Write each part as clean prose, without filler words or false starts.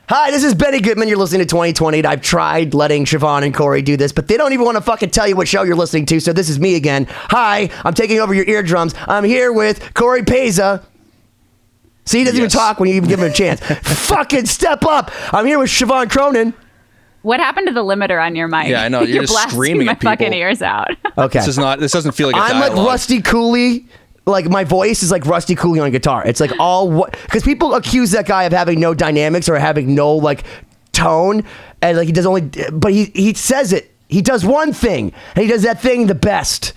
Hi, this is Benny Goodman. You're listening to 2020. I've tried letting Siobhán and Cory do this, but they don't even want to fucking tell you what show you're listening to, so this is me again. Hi, I'm taking over your eardrums. I'm here with Cory Peza. See, he doesn't even talk when you even give him a chance. Fucking step up. I'm here with Siobhán Cronin. What happened to the limiter on your mic? Yeah, I know. You're just screaming my at people. fucking ears out. Okay. This doesn't feel like a dialogue. I'm like Rusty Cooley. Like, my voice is like Rusty Cooley on guitar. It's like all what, because people accuse that guy of having no dynamics or having no like tone, and like he does only, but he says it. He does one thing, and he does that thing the best.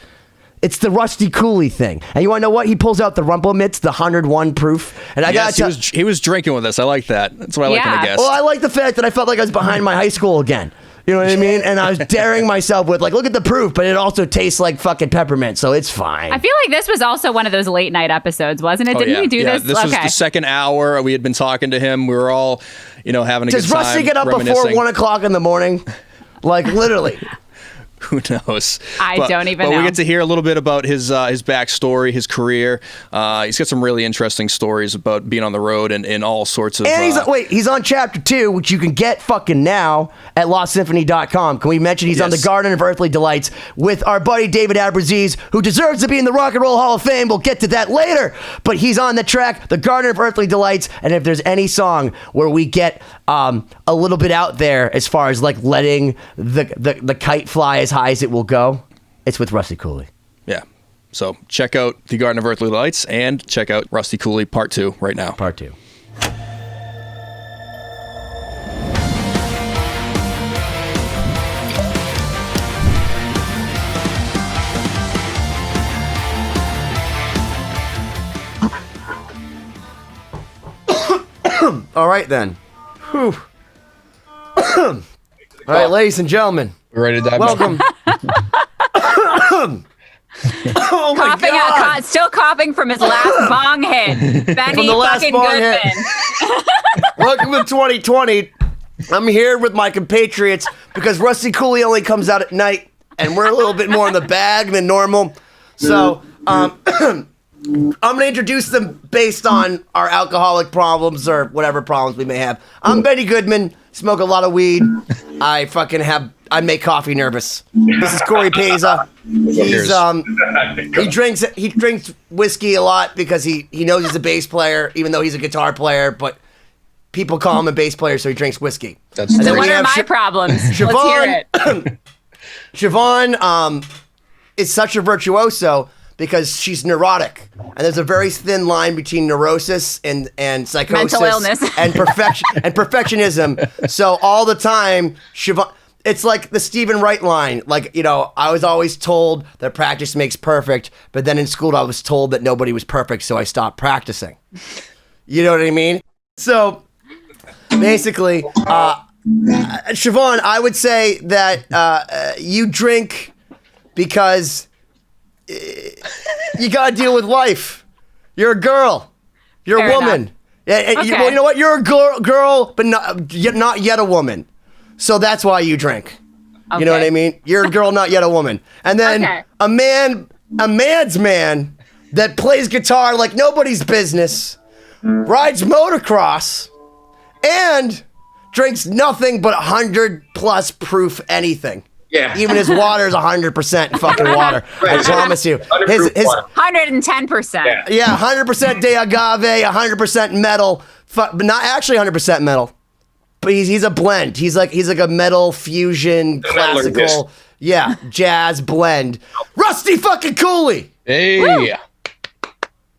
It's the Rusty Cooley thing. And you want to know what? He pulls out the rumble mitts, the 101 proof. And I got he was drinking with us. I like that. That's what I like in a guest. Well, I like the fact that I felt like I was behind my high school again. You know what I mean? And I was daring myself with like, look at the proof, but it also tastes like fucking peppermint, so it's fine. I feel like this was also one of those late night episodes, wasn't it? Didn't we do this? This was the second hour. We had been talking to him. We were all, having a good time. Does Rusty get up before 1 o'clock in the morning? Like, literally. Who knows? I don't even know. But we get to hear a little bit about his backstory, his career. He's got some really interesting stories about being on the road and all sorts of... And he's on chapter 2, which you can get fucking now at lostsymphony.com. Can we mention he's on the Garden of Earthly Delights with our buddy David Abraziz, who deserves to be in the Rock and Roll Hall of Fame. We'll get to that later. But he's on the track, the Garden of Earthly Delights. And if there's any song where we get a little bit out there as far as like letting the kite fly as high as it will go, it's with Rusty Cooley. Yeah. So check out The Garden of Earthly Lights and check out Rusty Cooley Part 2 right now. Part 2. All right, then. Whew. All right, ladies and gentlemen. We're ready to dive Welcome. Oh my coughing God. still coughing from his last bong hit. Benny From the last fucking bong Goodman. hit. Welcome to 2020. I'm here with my compatriots because Rusty Cooley only comes out at night, and we're a little bit more in the bag than normal. So, I'm going to introduce them based on our alcoholic problems or whatever problems we may have. I'm Benny Goodman, smoke a lot of weed. I make coffee nervous. This is Cory Peza. He drinks whiskey a lot because he knows he's a bass player, even though he's a guitar player, but people call him a bass player, so he drinks whiskey. So what are my problems? Let's hear it. Siobhán is such a virtuoso because she's neurotic, and there's a very thin line between neurosis and psychosis, mental illness, and perfectionism. So all the time, Siobhán, it's like the Stephen Wright line. Like, I was always told that practice makes perfect, but then in school I was told that nobody was perfect, so I stopped practicing. You know what I mean? So basically, Siobhán, I would say that you drink because you gotta deal with life. You're a girl. You're Fair a woman. Okay. Well, you know what? You're a girl, but not yet a woman. So that's why you drink. Okay. You know what I mean? You're a girl, not yet a woman. And then a man's man that plays guitar like nobody's business, rides motocross, and drinks nothing but 100+ proof anything. Yeah. Even his water is 100% fucking water. Right. I promise you. His 110%. Yeah, 100% de agave, 100% metal, but not actually 100% metal. But he's a blend. He's like a metal fusion, classical, jazz blend. Rusty fucking Cooley. Hey. Woo.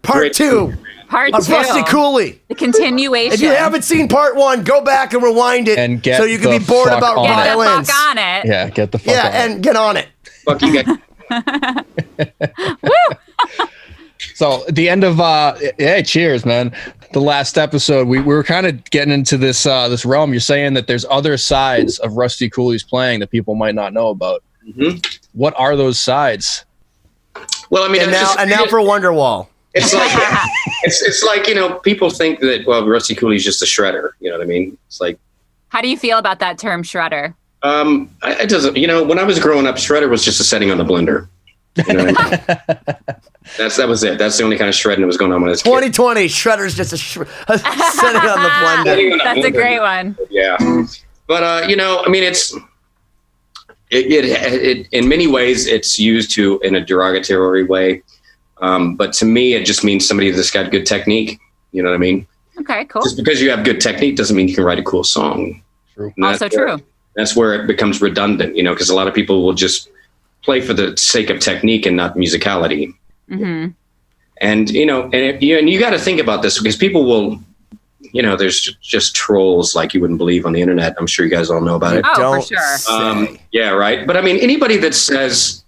Part 2. Part 2. Rusty Cooley. The continuation. If you haven't seen part 1, go back and rewind it and get so you can be bored about violins. Get the fuck on it. Yeah, get the fuck on it. And get on it. Fuck you guys. Woo! So the end of cheers, man. The last episode, we were kind of getting into this realm. You're saying that there's other sides of Rusty Cooley's playing that people might not know about. Mm-hmm. What are those sides? Well, I mean, and now for Wonderwall. It's like it's like people think that Rusty Cooley's just a shredder. You know what I mean? It's like, how do you feel about that term, shredder? It doesn't. When I was growing up, shredder was just a setting on the blender. You know what I mean? That was it. That's the only kind of shredding that was going on when I was a kid. 2020, Shredder's just sitting on the blender. That's a great one. Yeah. But, I mean, it in many ways, it's used in a derogatory way. But to me, it just means somebody that's got good technique. You know what I mean? Okay, cool. Just because you have good technique doesn't mean you can write a cool song. True. Also true. That's where it becomes redundant, because a lot of people will just play for the sake of technique and not musicality. Mm-hmm. And, you got to think about this because people will, there's just trolls like you wouldn't believe on the internet. I'm sure you guys all know about it. Oh, for sure. Yeah, right. But I mean, anybody that says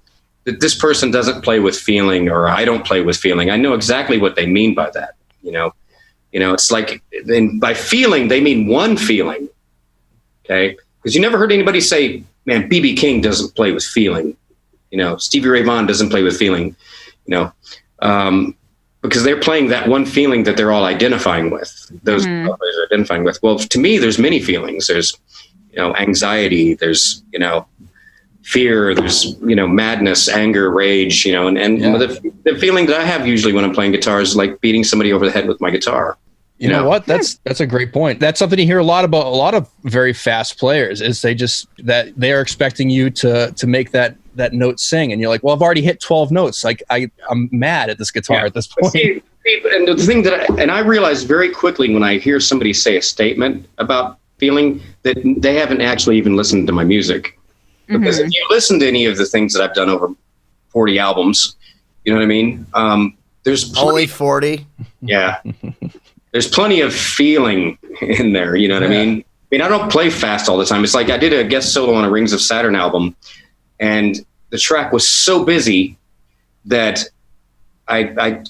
that this person doesn't play with feeling or I don't play with feeling, I know exactly what they mean by that. It's like by feeling, they mean one feeling. Okay. Because you never heard anybody say, man, B.B. King doesn't play with feeling. Stevie Ray Vaughan doesn't play with feeling, because they're playing that one feeling that they're all identifying with. Those players are identifying with. Well, to me, there's many feelings. There's, anxiety. There's, fear. There's, madness, anger, rage. The feeling that I have usually when I'm playing guitar is like beating somebody over the head with my guitar. You know what? That's a great point. That's something you hear a lot about a lot of very fast players is that they are expecting you to make that note sing. And you're like, well, I've already hit 12 notes. Like I'm mad at this guitar at this point. See, and the thing I realized very quickly when I hear somebody say a statement about feeling that they haven't actually even listened to my music. Because if you listen to any of the things that I've done over 40 albums, you know what I mean? There's only 40. Yeah. There's plenty of feeling in there. You know what I mean? I don't play fast all the time. It's like I did a guest solo on a Rings of Saturn album, and the track was so busy that I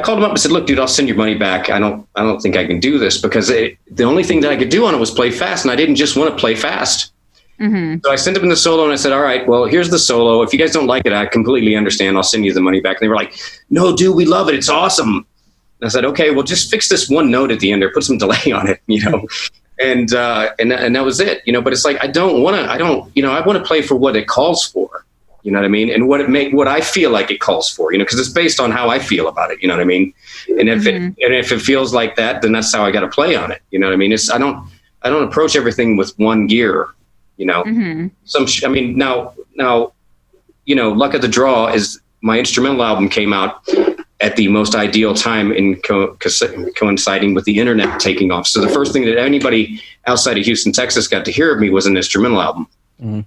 called him up and said, "Look, dude, I'll send your money back. I don't think I can do this because the only thing that I could do on it was play fast, and I didn't just want to play fast." So I sent him the solo, and I said, "All right, well, here's the solo. If you guys don't like it, I completely understand. I'll send you the money back." And they were like, "No, dude, we love it. It's awesome." And I said, "Okay, well, just fix this one note at the end or put some delay on it, And that was it, But it's like I want to play for what it calls for, you know what I mean, and what I feel like it calls for, because it's based on how I feel about it, you know what I mean. And if it feels like that, then that's how I got to play on it, you know what I mean. I don't approach everything with one gear, Now, Luck of the Draw is my instrumental album came out at the most ideal time in coinciding with the internet taking off. So the first thing that anybody outside of Houston, Texas got to hear of me was an instrumental album.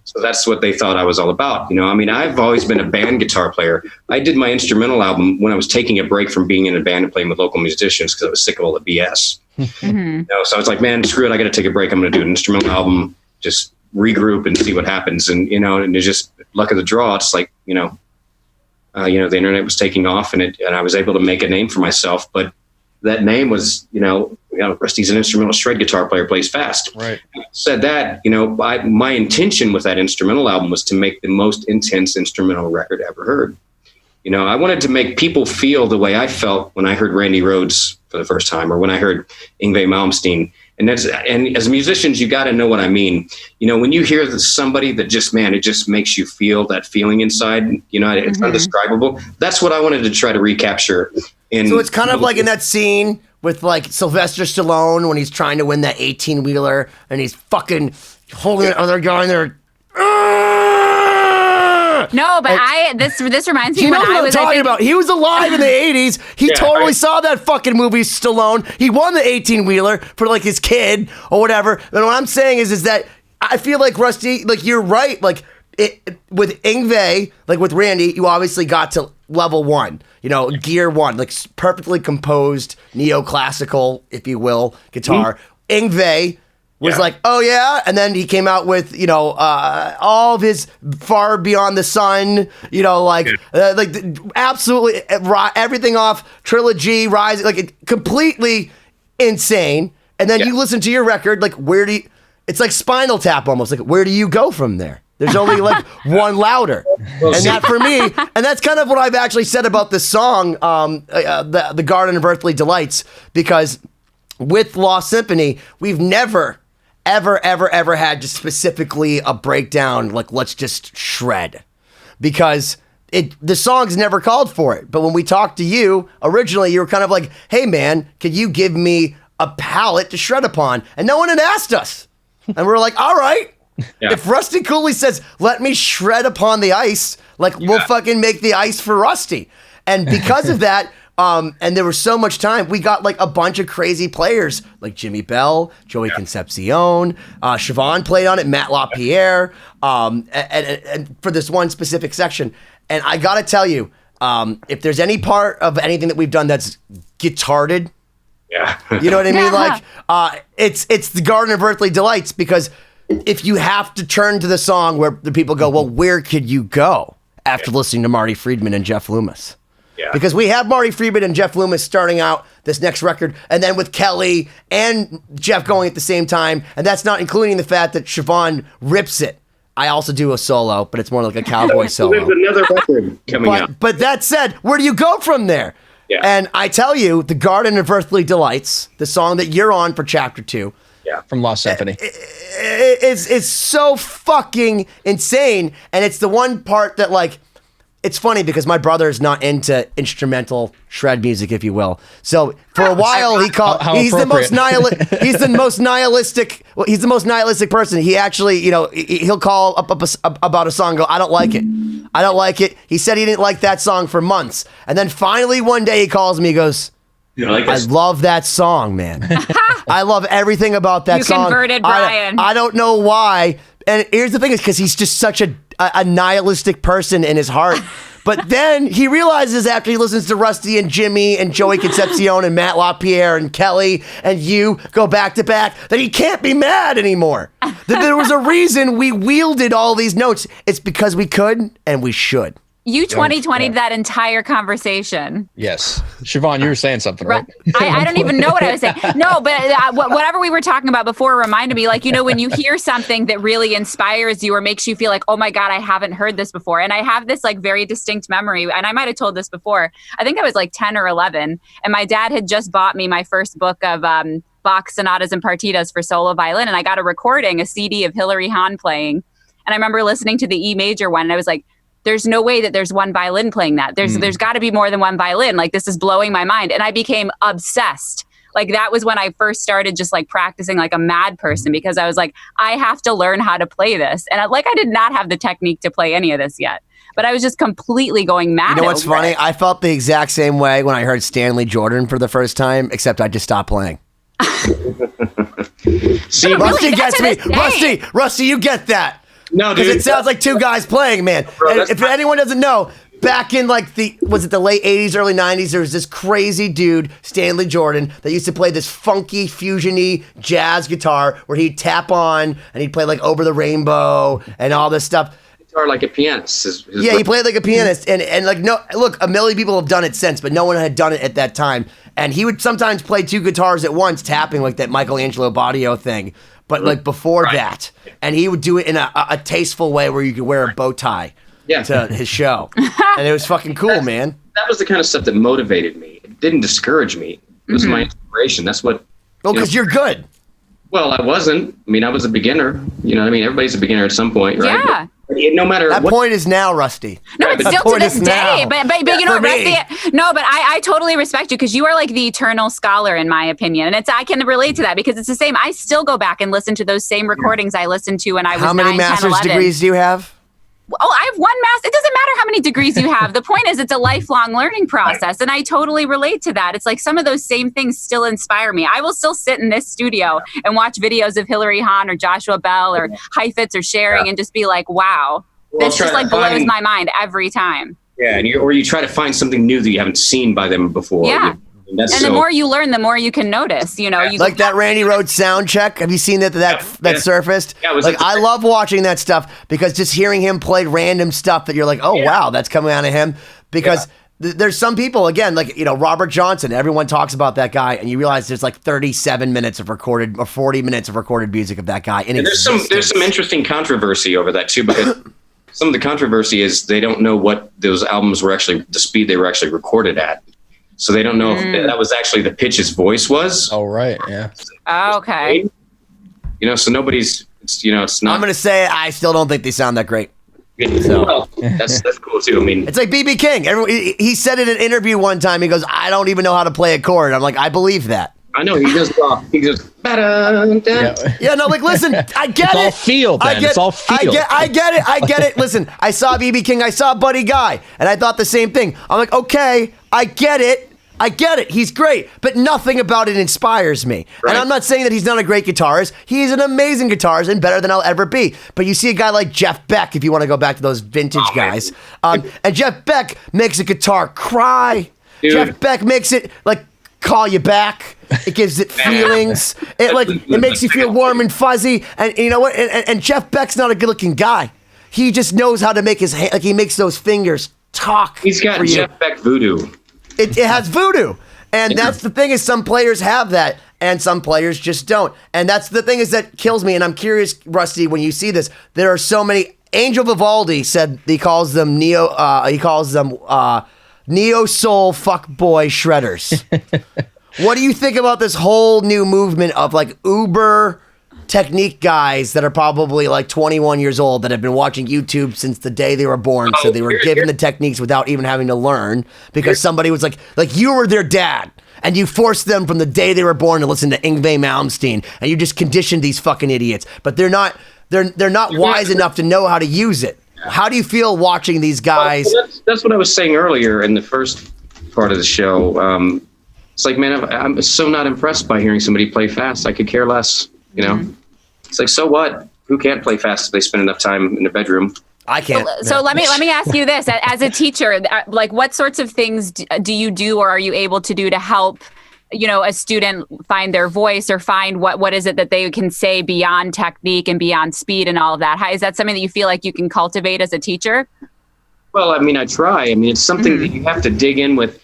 So that's what they thought I was all about. I've always been a band guitar player. I did my instrumental album when I was taking a break from being in a band and playing with local musicians because I was sick of all the BS. So I was like, man, screw it. I got to take a break. I'm going to do an instrumental album, just regroup and see what happens. And, and it's just luck of the draw. It's like, the internet was taking off and I was able to make a name for myself. But that name was, Rusty's an instrumental shred guitar player, plays fast. Right. Said that, my intention with that instrumental album was to make the most intense instrumental record ever heard. I wanted to make people feel the way I felt when I heard Randy Rhoads for the first time or when I heard Yngwie Malmsteen. And as musicians, you got to know what I mean. When you hear somebody that it just makes you feel that feeling inside, it's undescribable. That's what I wanted to try to recapture. So it's kind of like in that scene with like Sylvester Stallone when he's trying to win that 18-wheeler and he's fucking holding the other guy in there. No, but this reminds me when I was talking about. He was alive in the 80s. He totally saw that fucking movie, Stallone. He won the 18-wheeler for like his kid or whatever. And what I'm saying is that I feel like Rusty, like you're right. Like with Yngwie, like with Randy, you obviously got to level one, gear one, like perfectly composed neoclassical, if you will, guitar. Yngwie was like, oh yeah, and then he came out with all of his Far Beyond the Sun, absolutely everything off Trilogy, Rise, like completely insane. And then you listen to your record, like it's like Spinal Tap almost, like where do you go from there? There's only like one louder. And that for me, and that's kind of what I've actually said about this song, the Garden of Earthly Delights, because with Lost Symphony, we've never ever had just specifically a breakdown like let's just shred, because the songs never called for it. But when we talked to you originally, you were kind of like, hey man, could you give me a palette to shred upon? And no one had asked us. And we were like, all right. Yeah. If Rusty Cooley says, let me shred upon the ice, like we'll fucking make the ice for Rusty. And because of that, and there was so much time, we got like a bunch of crazy players like Jimmy Bell, Joey Concepcion, Siobhán played on it, Matt LaPierre, and for this one specific section. And I gotta tell you, if there's any part of anything that we've done that's guitared, you know what I mean? Like, it's the Garden of Earthly Delights, because if you have to turn to the song where the people go, well, where could you go after listening to Marty Friedman and Jeff Loomis? Yeah. Because we have Marty Friedman and Jeff Loomis starting out this next record, and then with Kelly and Jeff going at the same time, and that's not including the fact that Siobhán rips it. I also do a solo, but it's more like a cowboy solo. There's another record coming out. But that said, where do you go from there? Yeah. And I tell you, the Garden of Earthly Delights, the song that you're on for Chapter 2, from Lost Symphony, it's so fucking insane. And it's the one part that, like, it's funny because my brother is not into instrumental shred music, if you will. So for a while, he's the most nihilistic person. He actually, he'll call up about a song and go, I don't like it. I don't like it. He said he didn't like that song for months. And then finally one day he calls me, he goes, I love that song, man. I love everything about that song. You converted Brian. I don't know why. And here's the thing, is because he's just such a nihilistic person in his heart. But then he realizes after he listens to Rusty and Jimmy and Joey Concepcion and Matt LaPierre and Kelly and you go back to back that he can't be mad anymore. That there was a reason we wielded all these notes. It's because we could and we should. You 2020'd that entire conversation. Yes. Siobhán, you were saying something, right? I don't even know what I was saying. No, but whatever we were talking about before reminded me, like, when you hear something that really inspires you or makes you feel like, oh my God, I haven't heard this before. And I have this like very distinct memory. And I might have told this before. I think I was like 10 or 11. And my dad had just bought me my first book of Bach sonatas and partitas for solo violin. And I got a CD of Hilary Hahn playing. And I remember listening to the E major one. And I was like, there's no way that there's one violin playing that. There's got to be more than one violin. Like, this is blowing my mind. And I became obsessed. Like, that was when I first started just like practicing like a mad person, because I was like, I have to learn how to play this. And I did not have the technique to play any of this yet. But I was just completely going mad. You know what's funny? I felt the exact same way when I heard Stanley Jordan for the first time, except I just stopped playing. See, Rusty gets me. Rusty, you get that. No, because it sounds like two guys playing, man. Bro, and if anyone doesn't know, back in like the late 80s, early 90s, there was this crazy dude, Stanley Jordan, that used to play this funky, fusion-y jazz guitar where he'd tap on and he'd play like Over the Rainbow and all this stuff. Guitar like a pianist. He played like a pianist. And like, no, look, a million people have done it since, but no one had done it at that time. And he would sometimes play two guitars at once, tapping like that Michelangelo Badio thing. But like before that, and he would do it in a tasteful way where you could wear a bow tie to his show. And it was fucking cool, man. That was the kind of stuff that motivated me. It didn't discourage me. It was my inspiration. That's what... Well, because you're good. Well, I wasn't. I mean, I was a beginner. You know what I mean? Everybody's a beginner at some point, right? Yeah. But no matter that point is now, Rusty. No, it's still to this day. But you know, Rusty. No, but I totally respect you, because you are like the eternal scholar, in my opinion, and I can relate to that, because it's the same. I still go back and listen to those same recordings I listened to when I was 9, 10, 11. How many master's degrees do you have? Oh, I have one master. It doesn't matter how many degrees you have. The point is, it's a lifelong learning process. And I totally relate to that. It's like some of those same things still inspire me. I will still sit in this studio and watch videos of Hilary Hahn or Joshua Bell or Heifetz or Sharing and just be like, wow, this just like blows my mind every time. Yeah. And you try to find something new that you haven't seen by them before. Yeah. And the more you learn, the more you can notice, you like that Randy Rhoads sound check. Have you seen that surfaced? Yeah, I love watching that stuff, because just hearing him play random stuff that you're like, oh wow, that's coming out of him. Because there's some people, again, like, Robert Johnson, everyone talks about that guy, and you realize there's like 37 minutes of recorded or 40 minutes of recorded music of that guy. And there's some interesting controversy over that too, because some of the controversy is they don't know what those albums were actually, the speed they were actually recorded at. So they don't know if that was actually the pitch his voice was. Oh, right. Yeah. Oh, okay. So nobody's, it's not. I'm going to say I still don't think they sound that great. So. Well, that's cool too. I mean, It's like B.B. King. He said in an interview one time, he goes, I don't even know how to play a chord. I'm like, I believe that. I know he just Yeah, no, like, listen, I get It's all it. feel, Ben. It's all feel. I get it. Listen, I saw B.B. King, I saw Buddy Guy, and I thought the same thing. I'm like, okay, I get it. He's great, but nothing about it inspires me. Right. And I'm not saying that he's not a great guitarist. He's an amazing guitarist and better than I'll ever be. But you see a guy like Jeff Beck, if you want to go back to those vintage guys, and Jeff Beck makes a guitar cry. Dude. Jeff Beck makes it like call you back. It gives it feelings. It makes you feel warm and fuzzy. And you know what? And Jeff Beck's not a good-looking guy. He just knows how to make his hand, like he makes those fingers talk. He's got Jeff Beck voodoo. It has voodoo. And that's the thing is some players have that and some players just don't. And that's the thing is that kills me. And I'm curious, Rusty, when you see this, there are so many. Angel Vivaldi said he calls them neo soul fuckboy shredders. What do you think about this whole new movement of like Uber technique guys that are probably like 21 years old that have been watching YouTube since the day they were born, so they were given the techniques without even having to learn because somebody was like you were their dad and you forced them from the day they were born to listen to Yngwie Malmsteen and you just conditioned these fucking idiots, but they're not wise enough to know how to use it. How do you feel watching these guys? Well, that's what I was saying earlier in the first part of the show. It's like, man, I'm so not impressed by hearing somebody play fast. I could care less, you know? Mm-hmm. It's like, so what? Who can't play fast if they spend enough time in the bedroom? I can't. So let me ask you this: as a teacher, like, what sorts of things do you do, or are you able to do to help, a student find their voice or find what is it that they can say beyond technique and beyond speed and all of that? How, is that something that you feel like you can cultivate as a teacher? Well, I mean, I try. I mean, it's something that you have to dig in with.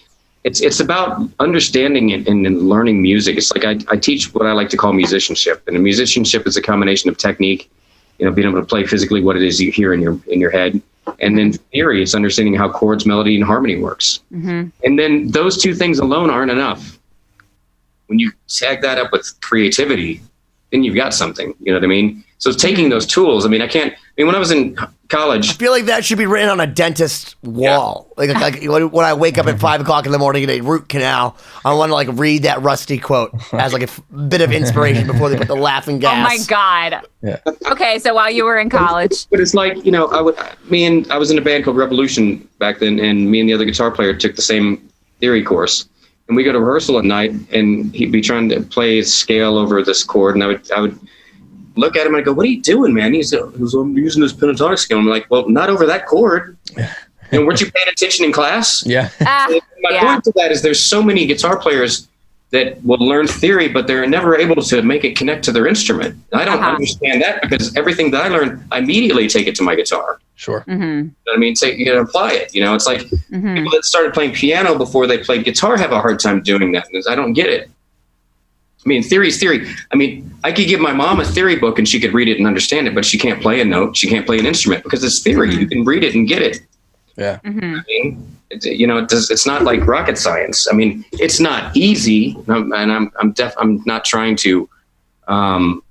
It's about understanding it and learning music. It's like I teach what I like to call musicianship, and a musicianship is a combination of technique, being able to play physically what it is you hear in your head, and then theory. It's understanding how chords, melody, and harmony works. Mm-hmm. And then those two things alone aren't enough. When you tag that up with creativity, then you've got something. You know what I mean? So taking those tools. I mean, when I was in college, I feel like that should be written on a dentist's wall. Yeah. Like when I wake up at 5 o'clock in the morning and get a root canal, I want to like read that Rusty quote as like a bit of inspiration before they put the laughing gas. Oh my God. Yeah. Okay, so while you were in college, but it's like I was in a band called Revolution back then, and me and the other guitar player took the same theory course, and we go to rehearsal at night, and he'd be trying to play a scale over this chord, and I would look at him and I go, "What are you doing, man?" He said, "I'm using this pentatonic scale." I'm like, "Well, not over that chord." And weren't you paying attention in class? Yeah. So my point to that is there's so many guitar players that will learn theory, but they're never able to make it connect to their instrument. I don't understand that because everything that I learned, I immediately take it to my guitar. Sure. Mm-hmm. You know what I mean? Apply it. It's like people that started playing piano before they played guitar have a hard time doing that. I don't get it. I mean, theory is theory. I mean, I could give my mom a theory book and she could read it and understand it, but she can't play a note. She can't play an instrument because it's theory. Mm-hmm. You can read it and get it. Yeah. Mm-hmm. I mean, it's not like rocket science. I mean, it's not easy, and I'm not trying to, sell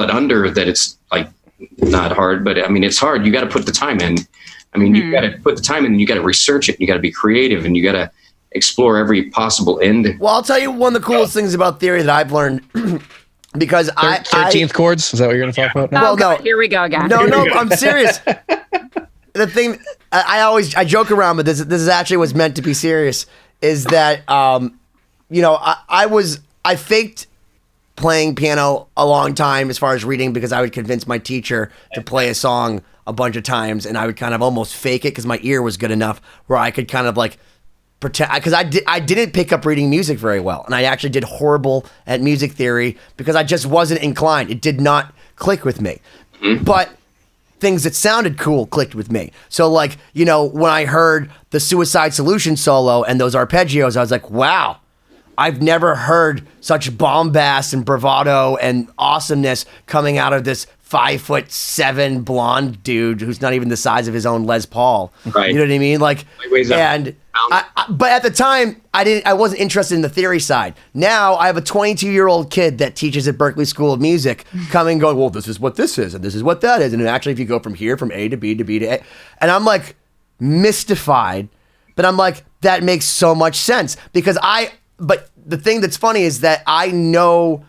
it under that it's like not hard, but I mean, it's hard. You got to put the time in. I mean, you got to put the time in and you got to research it and you got to be creative and you got to explore every possible end. Well, I'll tell you one of the coolest things about theory that I've learned because 13th chords. Is that what you're going to talk about now? Well, no. Here we go again. No, I'm serious. The thing I joke around, but this is actually what's meant to be serious. Is that I faked playing piano a long time as far as reading because I would convince my teacher to play a song a bunch of times, and I would kind of almost fake it because my ear was good enough where I could kind of like pretend, because I didn't pick up reading music very well, and I actually did horrible at music theory because I just wasn't inclined. It did not click with me. Mm-hmm. But things that sounded cool clicked with me. So like, when I heard the Suicide Solution solo and those arpeggios, I was like, wow, I've never heard such bombast and bravado and awesomeness coming out of this 5'7" blonde dude who's not even the size of his own Les Paul. Right. You know what I mean? Like, and But at the time, I wasn't interested in the theory side. Now I have a 22-year-old kid that teaches at Berklee School of Music, coming going, well, this is what this is, and this is what that is, and actually, if you go from here, from A to B to B to A, and I'm like mystified, but I'm like, that makes so much sense because But the thing that's funny is that I know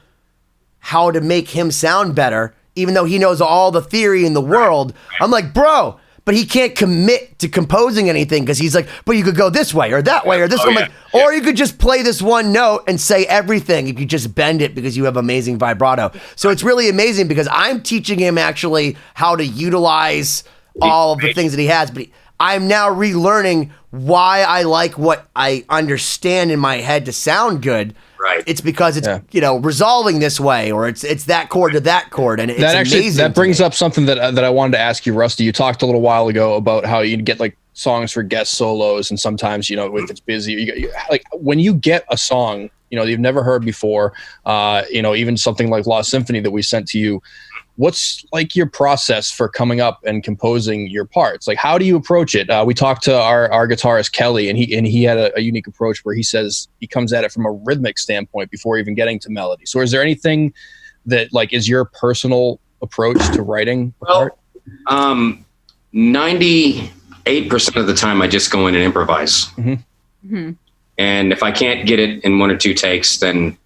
how to make him sound better, even though he knows all the theory in the world. I'm like, bro. But he can't commit to composing anything because he's like, but you could go this way or that way or this way. I'm like, or you could just play this one note and say everything. You could just bend it because you have amazing vibrato. So it's really amazing because I'm teaching him actually how to utilize all of the things that he has. But I'm now relearning why I like what I understand in my head to sound good. Right. It's because it's resolving this way, or it's that chord to that chord, and it's amazing. That brings up something that I wanted to ask you, Rusty. You talked a little while ago about how you get like songs for guest solos, and sometimes if it's busy, like when you get a song you've never heard before, even something like Lost Symphony that we sent to you. What's like your process for coming up and composing your parts? Like, how do you approach it? We talked to our guitarist Kelly, and he had a unique approach where he says he comes at it from a rhythmic standpoint before even getting to melody. So, is there anything that like is your personal approach to writing a part? 98% of the time, I just go in and improvise. Mm-hmm. Mm-hmm. And if I can't get it in one or two takes, then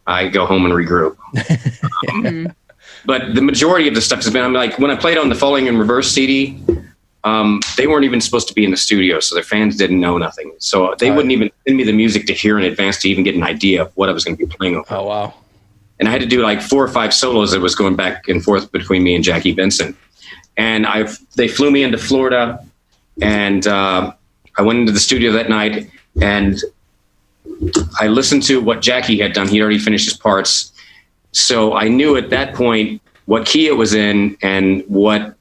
I go home and regroup. Mm-hmm. But the majority of the stuff has been, like when I played on the Falling in Reverse CD, they weren't even supposed to be in the studio, so their fans didn't know nothing. So they wouldn't even send me the music to hear in advance to even get an idea of what I was going to be playing over. Oh, wow. And I had to do like 4 or 5 solos that was going back and forth between me and Jackie Vincent. And they flew me into Florida, and I went into the studio that night, and I listened to what Jackie had done. He'd already finished his parts. So I knew at that point what key it was in and what,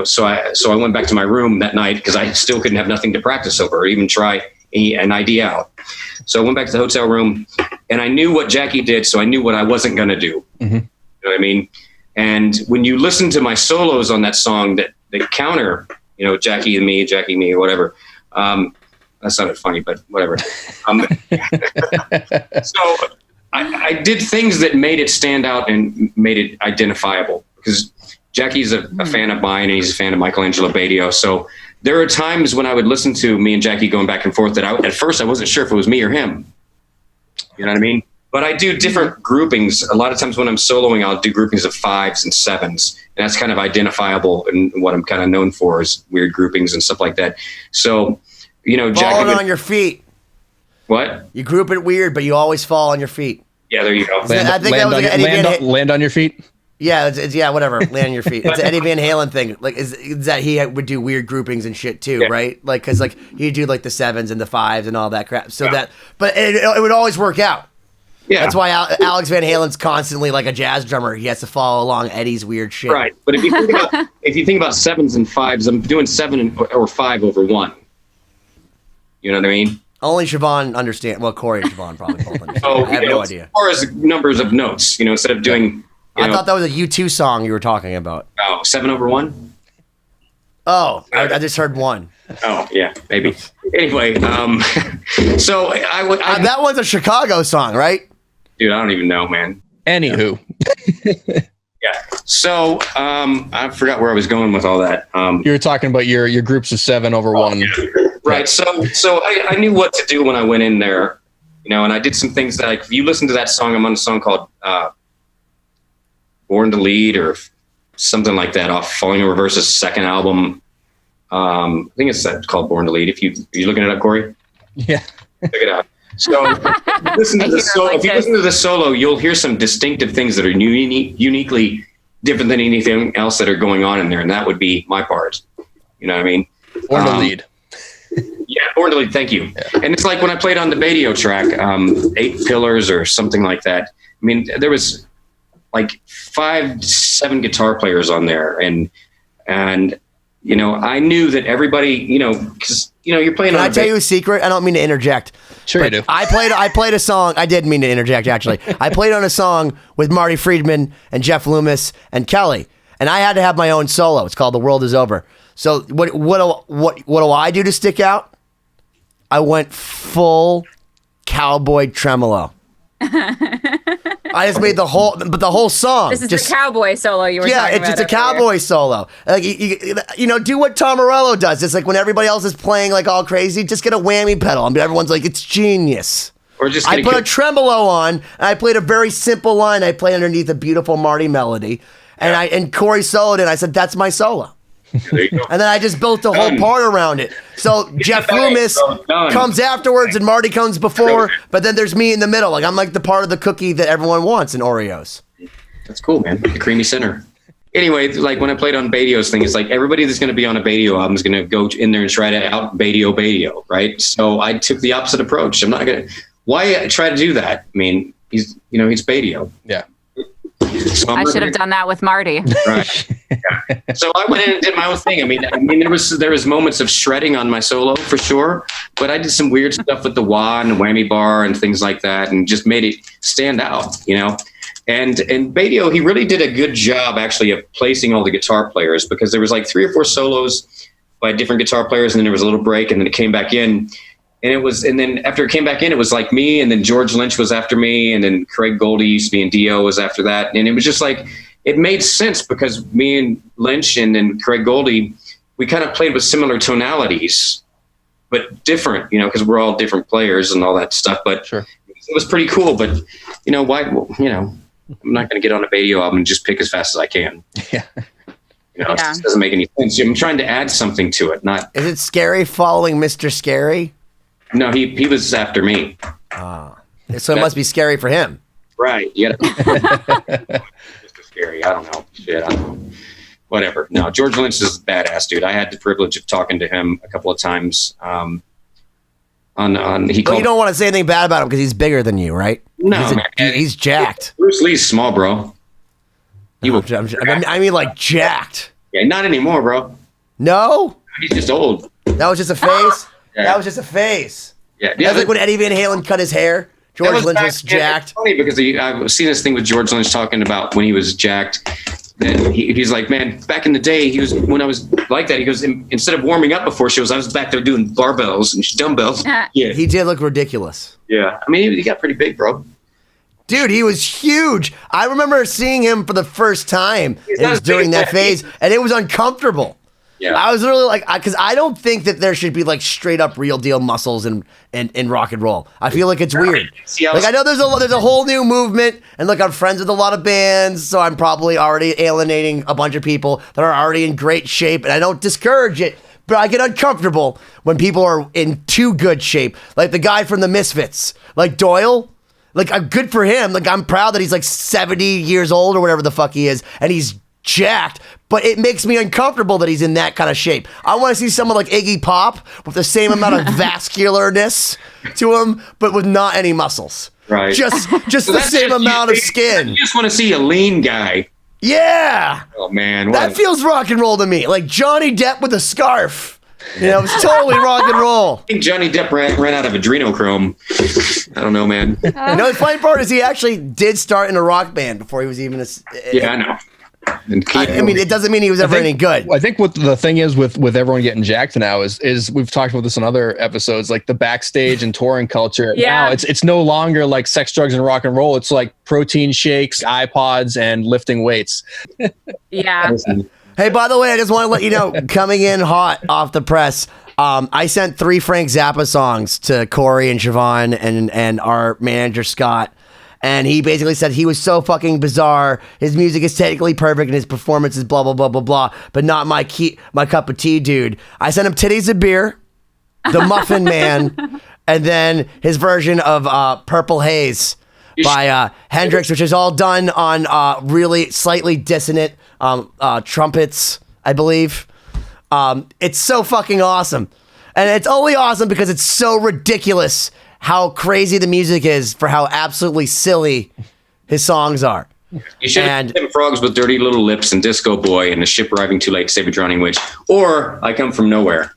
so I went back to my room that night because I still couldn't have nothing to practice over or even try an idea out. So I went back to the hotel room and I knew what Jackie did. So I knew what I wasn't going to do. Mm-hmm. You know what I mean? And when you listen to my solos on that song that counter, Jackie and me, or whatever, that sounded funny, but whatever. So I did things that made it stand out and made it identifiable because Jackie's a fan of mine and he's a fan of Michelangelo Badio. So there are times when I would listen to me and Jackie going back and forth that at first I wasn't sure if it was me or him. You know what I mean? But I do different groupings. A lot of times when I'm soloing, I'll do groupings of 5s and 7s. And that's kind of identifiable. And what I'm kind of known for is weird groupings and stuff like that. So, Jackie. Falling on your feet. What? You group it weird, but you always fall on your feet. Yeah, there you go. Land on your feet. Yeah, it's whatever. Land on your feet. It's an Eddie Van Halen thing. Like, is that he would do weird groupings and shit too, right? Like, because like he'd do like the 7s and the 5s and all that crap. So but it would always work out. Yeah, that's why Alex Van Halen's constantly like a jazz drummer. He has to follow along Eddie's weird shit. Right, but if you think about 7s and 5s, I'm doing 7 or 5 over 1. You know what I mean? Only Siobhán understand. Well, Cory and Siobhán probably both understand. I have no idea. As far as numbers of notes, instead of doing. I thought that was a U2 song you were talking about. Oh, 7 over 1? Oh, I just heard 1. Oh, yeah, maybe. Anyway, so I that one's a Chicago song, right? Dude, I don't even know, man. Anywho. Yeah. So I forgot where I was going with all that. You were talking about your groups of 7 over 1. Yeah. Right. So I knew what to do when I went in there, and I did some things that, like, if you listen to that song, I'm on a song called Born to Lead or something like that off Falling in Reverse's second album. I think it's called Born to Lead. Are you looking it up, Cory? Yeah. Check it out. So if you listen to the solo, you'll hear some distinctive things that are uniquely different than anything else that are going on in there. And that would be my part. You know what I mean? Born to Lead. Yeah, Born to Lead. Thank you. Yeah. And it's like when I played on the Badio track, 8 Pillars or something like that. I mean, there was like 5, 7 guitar players on there. And I knew that everybody, because, you're playing Can on I tell you a secret? I don't mean to interject. Sure you do. I played a song. I didn't mean to interject, actually. I played on a song with Marty Friedman and Jeff Loomis and Kelly. And I had to have my own solo. It's called The World Is Over. So what do I do to stick out? I went full cowboy tremolo. I just made the whole song. This is the cowboy solo you were talking about. Yeah, it's just a cowboy solo. Like you know, do what Tom Morello does. It's like when everybody else is playing like all crazy, just get a whammy pedal. I mean, everyone's like, it's genius. Or just I put a tremolo on, and I played a very simple line. I played underneath a beautiful Marty melody, and Cory soloed it. And I said, that's my solo. There you go. And then I just built the whole part around it. So Jeff Loomis comes afterwards and Marty comes before, but then there's me in the middle. Like I'm like the part of the cookie that everyone wants in Oreos. That's cool, man. The creamy center. Anyway, like when I played on Badio's thing, it's like everybody that's going to be on a Badio album is going to go in there and try to out Badio, right? So I took the opposite approach. I'm not going to. Why try to do that? I mean, he's Badio. Yeah. So I should have done that with Marty. Right. Yeah. So I went in and did my own thing. I mean, there was moments of shredding on my solo for sure, but I did some weird stuff with the wah and the whammy bar and things like that, and just made it stand out, you know. And Badio, he really did a good job actually of placing all the guitar players, because there was like 3 or 4 solos by different guitar players, and then there was a little break, and then it came back in. And then after it came back in, it was like me, and then George Lynch was after me, and then Craig Goldie used to be in Dio was after that. And it was just like, it made sense because me and Lynch and then Craig Goldie, we kind of played with similar tonalities, but different, you know, because we're all different players and all that stuff. But Sure. It was pretty cool. But, you know, why, you know, I'm not going to get on a Badio album and just pick as fast as I can. Yeah. You know, it just doesn't make any sense. I'm trying to add something to it. Not. Is it scary following Mr. Scary? No, he was after me. So it must be scary for him. Right. You gotta scary. I don't know. Shit. I don't know. Whatever. No, George Lynch is a badass dude. I had the privilege of talking to him a couple of times. You don't want to say anything bad about him because he's bigger than you, right? No, he's jacked. Bruce Lee's small, bro. I mean, like jacked. Yeah, not anymore, bro. No, he's just old. That was just a phase. Yeah. That was just a phase. Yeah, That's like when Eddie Van Halen cut his hair. George Lynch was jacked. It's funny because I've seen this thing with George Lynch talking about when he was jacked. And he's like, man, back in the day, when I was like that, he goes, instead of warming up before shows, I was back there doing barbells and dumbbells. Yeah, he did look ridiculous. Yeah, I mean, he got pretty big, bro. Dude, he was huge. I remember seeing him for the first time. It was during that phase, and it was uncomfortable. Yeah. I was really like, because I don't think that there should be like straight up real deal muscles in rock and roll. I feel like it's weird. Like I know there's a whole new movement, and look, I'm friends with a lot of bands, so I'm probably already alienating a bunch of people that are already in great shape, and I don't discourage it, but I get uncomfortable when people are in too good shape. Like the guy from the Misfits, like Doyle. Like I'm good for him. Like I'm proud that he's like 70 years old or whatever the fuck he is, and he's jacked, but it makes me uncomfortable that he's in that kind of shape. I want to see someone like Iggy Pop with the same amount of vascularness to him, but with not any muscles. Right. Just the same amount of skin. You just want to see a lean guy. Yeah. Oh man, that feels rock and roll to me. Like Johnny Depp with a scarf. You know, it's totally rock and roll. I think Johnny Depp ran out of adrenochrome. I don't know, man. You know, the funny part is he actually did start in a rock band before he was even yeah, I know. I mean, it doesn't mean he was ever any good. I think what the thing is with everyone getting jacked now is we've talked about this in other episodes, like the backstage and touring culture. Yeah. Now it's no longer like sex, drugs, and rock and roll. It's like protein shakes, iPods, and lifting weights. Yeah. Hey, by the way, I just want to let you know, coming in hot off the press, I sent 3 Frank Zappa songs to Cory and Siobhán and our manager, Scott. And he basically said he was so fucking bizarre. His music is technically perfect and his performance is blah, blah, blah, blah, blah. But not my cup of tea, dude. I sent him Titties of Beer, The Muffin Man, and then his version of Purple Haze by Hendrix, which is all done on really slightly dissonant trumpets, I believe. It's so fucking awesome. And it's only awesome because it's so ridiculous how crazy the music is for how absolutely silly his songs are. You should have them Frogs with Dirty Little Lips and Disco Boy and A Ship Arriving Too Late to Save a Drowning Witch. Or I Come From Nowhere.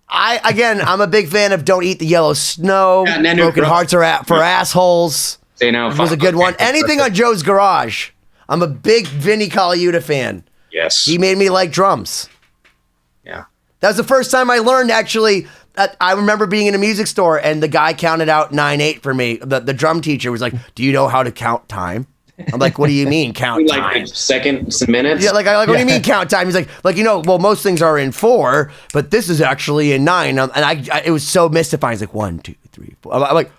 I'm a big fan of Don't Eat the Yellow Snow. Broken Hearts Are for Assholes. Say now, was a good one. Anything on Joe's Garage. I'm a big Vinny Colaiuta fan. Yes. He made me like drums. Yeah. That was the first time I learned actually I remember being in a music store and the guy counted out 9/8 for me. The drum teacher was like, "Do you know how to count time?" I'm like, "What do you mean count time?" Like seconds and minutes. Yeah, like what do you mean count time? He's like, well, most things are in 4, but this is actually in 9. And I it was so mystifying. He's like 1, 2, 3, 4. I'm like,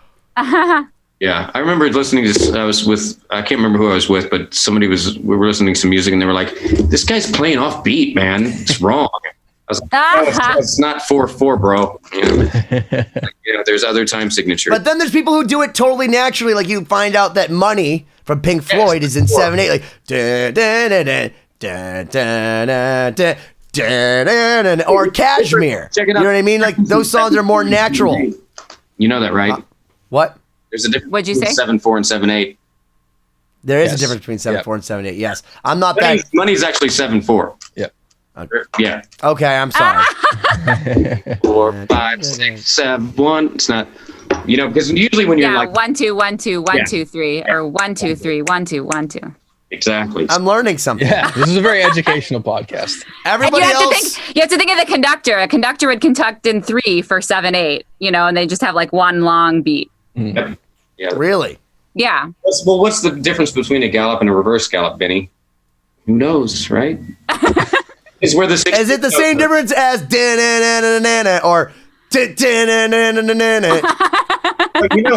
Yeah, I remember listening to. I can't remember who I was with, but we were listening to some music, and they were like, "This guy's playing off beat, man. It's wrong." I was like, "No, it's not 4/4, bro." There's other time signatures. But then there's people who do it totally naturally. Like you find out that Money from Pink Floyd is in 7/8, like da da da da da da da da da, or Kashmir. Check it You out. know what I mean? Like those songs are more natural. You know that, right? What? There's a difference What'd you between say? 7/4 and 7/8. There is a Yes. difference between 7/4 and 7/8. Yes, I'm not that. Money's actually 7/4. Yep. Yeah. Okay, I'm sorry. 4, 5, 6, 7, 1. It's not. Because usually when you're Yeah, like 1 2 1 2 1 Yeah. 2 3 or 1 2 3 1 2 1 2. exactly. I'm learning something. Yeah, this is a very educational podcast. And Everybody else. you have to think of the conductor. A conductor would conduct in 3 for 7/8, and they just have like one long beat. Yep. Yeah. Really? Yeah. What's the difference between a gallop and a reverse gallop, Benny? Who knows, right? Is where the Is it the same difference as da-na-na-na-na-na or da-na-na-na-na-na-na?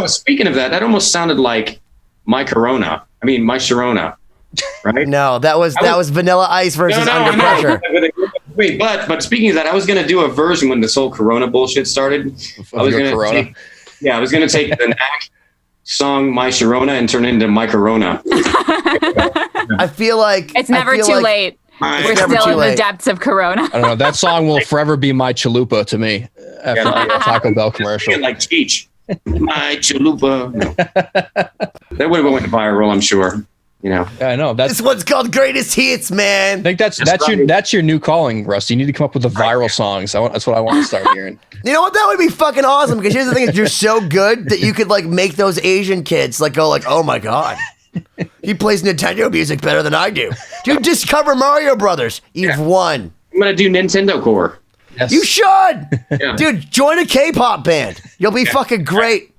Speaking of that almost sounded like my Sharona, right? No, that was Vanilla Ice versus Under Pressure. Wait, but speaking of that, I was going to do a version when this whole Corona bullshit started. I was your gonna Corona? I was going to take the Knack song My Sharona and turn it into My Corona. I feel like It's never too late. We're never still too in late. the depths of Corona. I don't know. That song will forever be my chalupa to me after the Taco Bell commercial. Like Cheech. My chalupa. No. That would have went viral, I'm sure. Yeah, I know. This one's called Greatest Hits, I man. think that's your new calling, Rusty. You need to come up with the viral songs. That's what I want to start hearing. You know what? That would be fucking awesome. Because here's the thing: is you're so good that you could like make those Asian kids like go like, "Oh my god, he plays Nintendo music better than I do." Dude, just cover Mario Brothers. You've won. I'm going to do Nintendo Core. Yes. You should, Yeah. dude. Join a K-pop band. You'll be fucking great.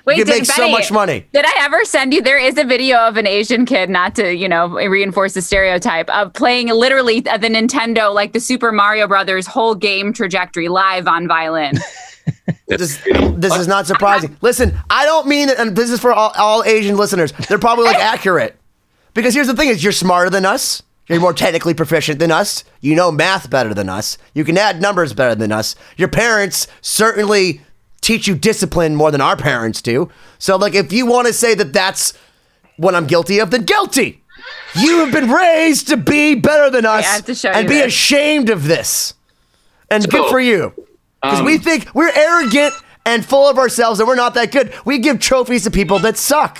Wait, You did make so Benny- much money. Did I ever send you? There is a video of an Asian kid, not to reinforce the stereotype, of playing literally the Nintendo, like the Super Mario Brothers whole game trajectory live on violin. This is not surprising. Listen, I don't mean that, and this is for all Asian listeners. They're probably like accurate. Because here's the thing: is you're smarter than us. You're more technically proficient than us. You know math better than us. You can add numbers better than us. Your parents certainly teach you discipline more than our parents do. So, like, if you want to say that that's what I'm guilty of, then guilty. You have been raised to be better than us I have to show and you be this. ashamed of this. And So, good for you. Because we think we're arrogant and full of ourselves and we're not that good. We give trophies to people that suck.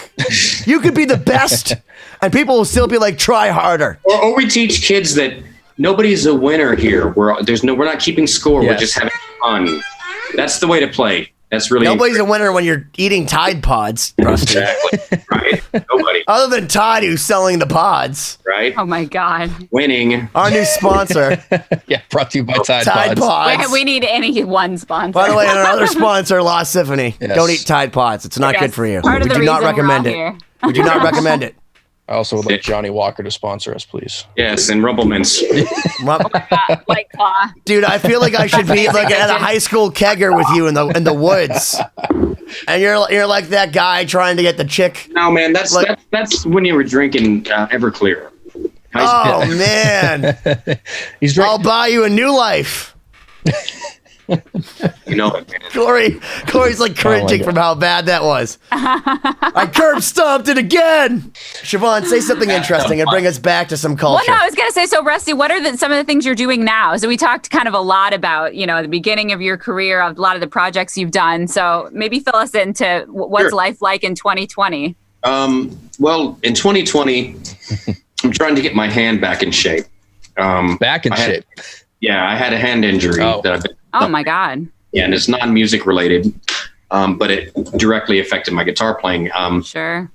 You could be the best and people will still be like, try harder. Or we teach kids that nobody's a winner here. We're not keeping score. Yes. We're just having fun. That's the way to play. That's really Nobody's a winner when you're eating Tide Pods, Rusty. exactly right. Nobody, Other than Tide, who's selling the pods. right? Oh my God. Winning. Our new sponsor, Yeah, brought to you by Tide Tide Pods. Pods. We need any one sponsor. By the way, and our other sponsor, Lost Symphony. Yes. Don't eat Tide Pods. It's not Yes, good for you. part of We the do not reason we're recommend all it. here. We do not recommend it. I also would like Johnny Walker to sponsor us, please. Yes, and Rumplemans. White Claw. Dude, I feel like I should be like at a high school kegger with you in the woods, and you're like that guy trying to get the chick. No, man, that's when you were drinking Everclear. Oh man, He's I'll drinking. buy you a new life. You know it, man. Corey's like cringing God. from how bad that was. I curb stomped it again. Siobhán, say something interesting and bring us back to some Well, culture. no, I was going to say, so Rusty, what are some of the things you're doing now? So we talked kind of a lot about, the beginning of your career, a lot of the projects you've done. So maybe fill us into what's Sure. life like in 2020. Well, in 2020, I'm trying to get my hand back in shape. Back in I had- shape. Yeah, I had a hand injury Oh. that I've been. Oh my God. Yeah, and it's non-music related, but it directly affected my guitar playing. Sure.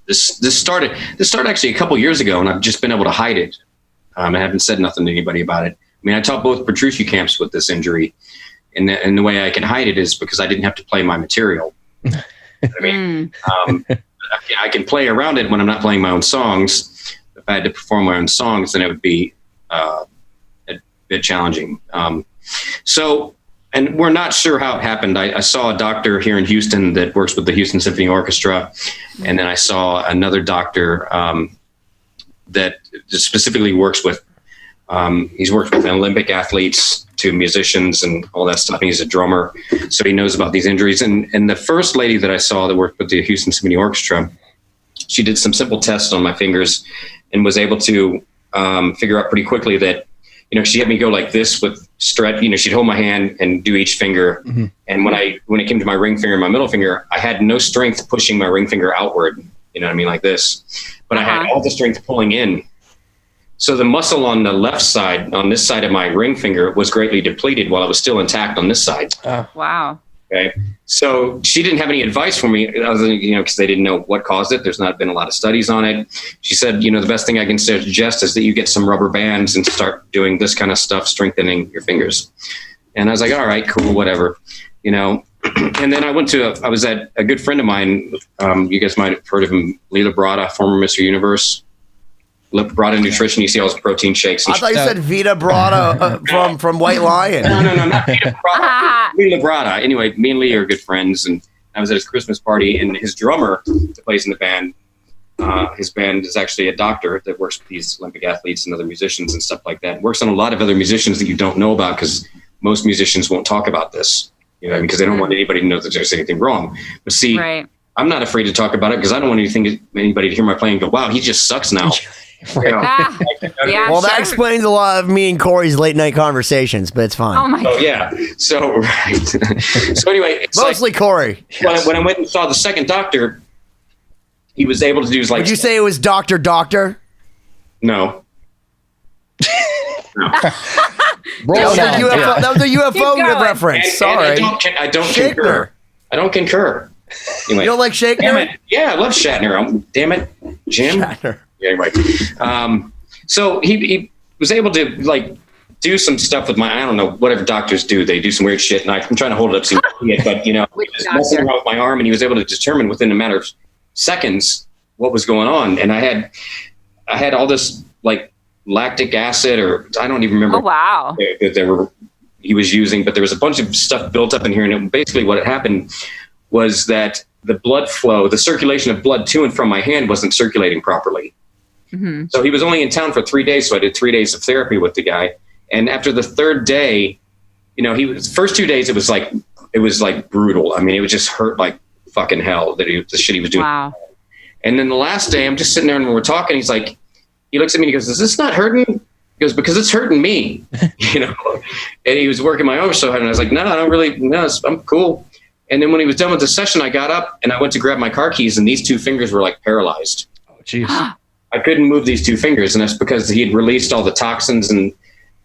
This started actually a couple years ago, and I've just been able to hide it. I haven't said nothing to anybody about it. I mean, I taught both Petrucci camps with this injury, And the way I can hide it is because I didn't have to play my material. You know what I mean, I can play around it when I'm not playing my own songs. If I had to perform my own songs, then it would be a bit challenging. And we're not sure how it happened. I saw a doctor here in Houston that works with the Houston Symphony Orchestra. And then I saw another doctor that specifically works with, he's worked with Olympic athletes to musicians and all that stuff. He's a drummer, so he knows about these injuries. And the first lady that I saw that worked with the Houston Symphony Orchestra, she did some simple tests on my fingers and was able to figure out pretty quickly that, she had me go like this with stretch, she'd hold my hand and do each finger. Mm-hmm. And when it came to my ring finger and my middle finger, I had no strength pushing my ring finger outward, like this, but I had all the strength pulling in. So the muscle on the left side, on this side of my ring finger, was greatly depleted while it was still intact on this side. Wow. Okay. So she didn't have any advice for me other than, because they didn't know what caused it. There's not been a lot of studies on it. She said, the best thing I can suggest is that you get some rubber bands and start doing this kind of stuff, strengthening your fingers. And I was like, all right, cool, whatever, And then I was at a good friend of mine. You guys might have heard of him, Lee Labrada, former Mr. Universe. Labrada Nutrition. You see all his protein shakes. I thought you said Vita Brada from White Lion. No, not Vita Brada. Lee Labrada. Anyway, me and Lee are good friends, and I was at his Christmas party, and his drummer that plays in the band, his band is actually a doctor that works with these Olympic athletes and other musicians and stuff like that. Works on a lot of other musicians that you don't know about because most musicians won't talk about this, because they don't want anybody to know that there's anything wrong. But see, I'm not afraid to talk about it because I don't want anybody to hear my playing and go, wow, he just sucks now. Well, that explains a lot of me and Corey's late night conversations, but it's fine. Oh my God. Yeah. So, right. So anyway, mostly Corey. When I went and saw the second doctor, he was able to do Would you say it was Doctor? No. That was a UFO reference. Sorry. I don't concur. I don't concur. Anyway, you don't like Shatner? Yeah, I love Shatner. Damn it, Jim. Shatner. Yeah, right. So he was able to do some stuff with I don't know, whatever doctors do. They do some weird shit, and I'm trying to hold it up so you can see it, but he was messing around with my arm, and he was able to determine within a matter of seconds what was going on. And I had all this lactic acid, or I don't even remember. Oh wow! He was using, but there was a bunch of stuff built up in here, and basically what had happened was that the blood flow, the circulation of blood to and from my hand wasn't circulating properly. Mm-hmm. So he was only in town for 3 days. So I did 3 days of therapy with the guy. And after the third day, first 2 days, it was like brutal. I mean, it would just hurt like fucking hell the shit he was doing. Wow. And then the last day I'm just sitting there and we're talking. He looks at me and he goes, is this not hurting? He goes, because it's hurting me, And he was working my arm so hard. And I was like, no, I don't really, I'm cool. And then when he was done with the session, I got up and I went to grab my car keys, and these two fingers were paralyzed. Oh, jeez. I couldn't move these two fingers, and that's because he had released all the toxins and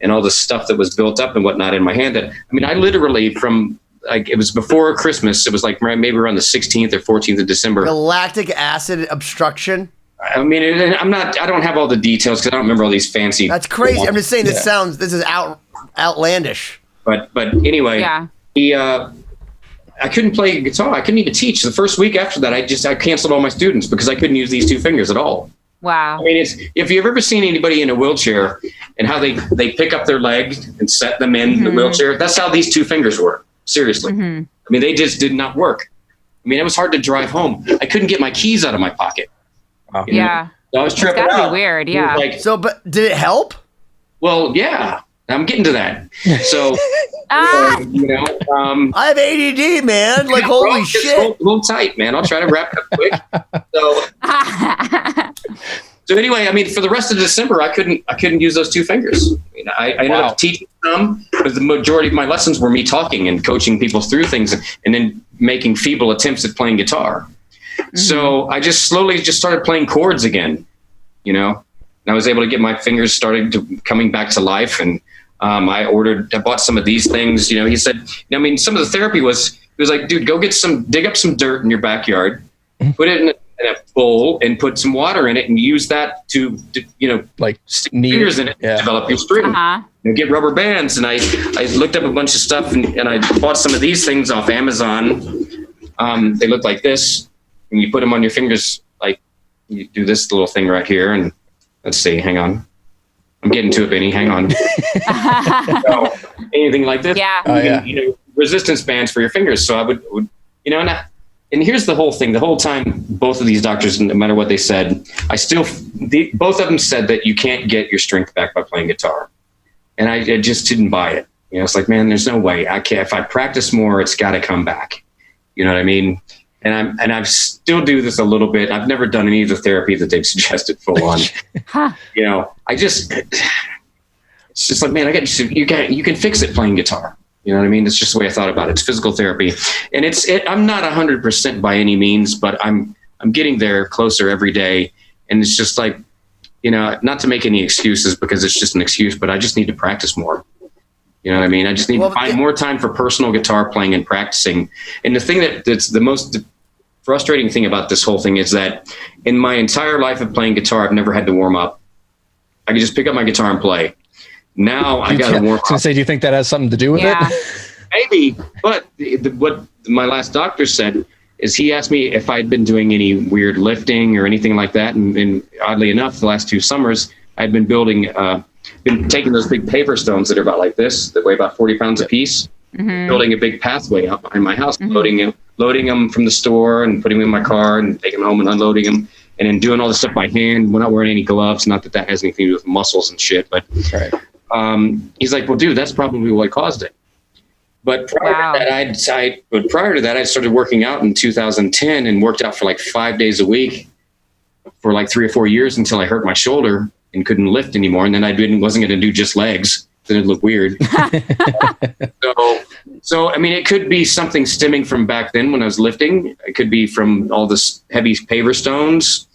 all the stuff that was built up and whatnot in my hand. I literally it was before Christmas. It was maybe around the 16th or 14th of December. The lactic acid obstruction. I don't have all the details because I don't remember all these fancy. That's crazy. I'm just saying this is outlandish. But anyway, I couldn't play guitar. I couldn't even teach. The first week after that, I canceled all my students because I couldn't use these two fingers at all. Wow. If you've ever seen anybody in a wheelchair and how they pick up their legs and set them in the wheelchair, that's how these two fingers work. Seriously. Mm-hmm. They just did not work. It was hard to drive home. I couldn't get my keys out of my pocket. Wow. Yeah. So I was tripping out. It's gotta be weird. Yeah. But did it help? Well, yeah. I'm getting to that. So, I have ADD, man. Holy shit. Hold tight, man. I'll try to wrap it up quick. So anyway, for the rest of December, I couldn't use those two fingers. I ended up teaching some, but the majority of my lessons were me talking and coaching people through things, and then making feeble attempts at playing guitar. Mm-hmm. So I just slowly started playing chords again, And I was able to get my fingers coming back to life, and I bought some of these things. He said, some of the therapy was like, dude, go dig up some dirt in your backyard, put it in a bowl and put some water in it and use that to, like stick fingers in it, develop your string. Get rubber bands. And I looked up a bunch of stuff and I bought some of these things off Amazon. They look like this, and you put them on your fingers. Like you do this little thing right here, and let's see, hang on. I'm getting to it, Benny. Hang on. So, anything like this? Yeah. Resistance bands for your fingers. So I would and here's the whole thing. The whole time, both of these doctors, no matter what they said, both of them said that you can't get your strength back by playing guitar. And I just didn't buy it. It's like, man, there's no way. I can't. If I practice more, it's got to come back. You know what I mean? And I still do this a little bit. I've never done any of the therapy that they've suggested full on. It's just like, man, you can fix it playing guitar. You know what I mean? It's just the way I thought about it. It's physical therapy, and I'm not 100% by any means, but I'm getting there closer every day. And it's just like, not to make any excuses because it's just an excuse, but I just need to practice more. You know what I mean? I just need to find more time for personal guitar playing and practicing. And the thing that's the most frustrating thing about this whole thing is that in my entire life of playing guitar, I've never had to warm up. I can just pick up my guitar and play. Now I got to warm up. Do you think that has something to do with it? Maybe, but what my last doctor said is he asked me if I'd been doing any weird lifting or anything like that. And oddly enough, the last 2 summers, I'd been been taking those big paper stones that are about like this, that weigh about 40 pounds a piece, building a big pathway out behind my house, loading them from the store and putting them in my car and taking them home and unloading them. And then doing all this stuff by hand. We're not wearing any gloves. Not that has anything to do with muscles and shit, but he's like, well, dude, that's probably what caused it. But prior to that, I started working out in 2010 and worked out for like 5 days a week for like 3 or 4 years until I hurt my shoulder and couldn't lift anymore. And then wasn't going to do just legs. Then it'd look weird. So, I mean, it could be something stemming from back then when I was lifting. It could be from all this heavy paver stones.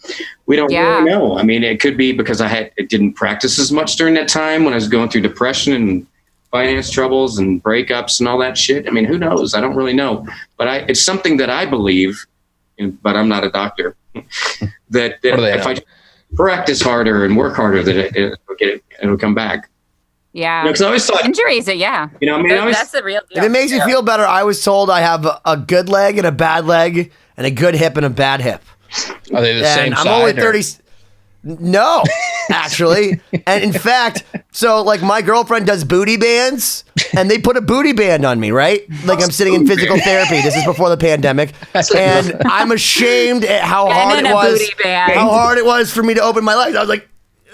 We don't really know. I mean, it could be because I didn't practice as much during that time when I was going through depression and finance troubles and breakups and all that shit. I mean, who knows? I don't really know. But it's something that I believe, but I'm not a doctor, that if I practice harder and work harder, that it'll come back. Yeah. Because I always thought injuries. That's the real deal. If it makes you feel better, I was told I have a good leg and a bad leg and a good hip and a bad hip. Are they the same side? I'm only 30. No, actually. And in fact, so like my girlfriend does booty bands and they put a booty band on me, right? Like I'm sitting in physical therapy. This is before the pandemic. And I'm ashamed at how hard it was for me to open my legs. I was like,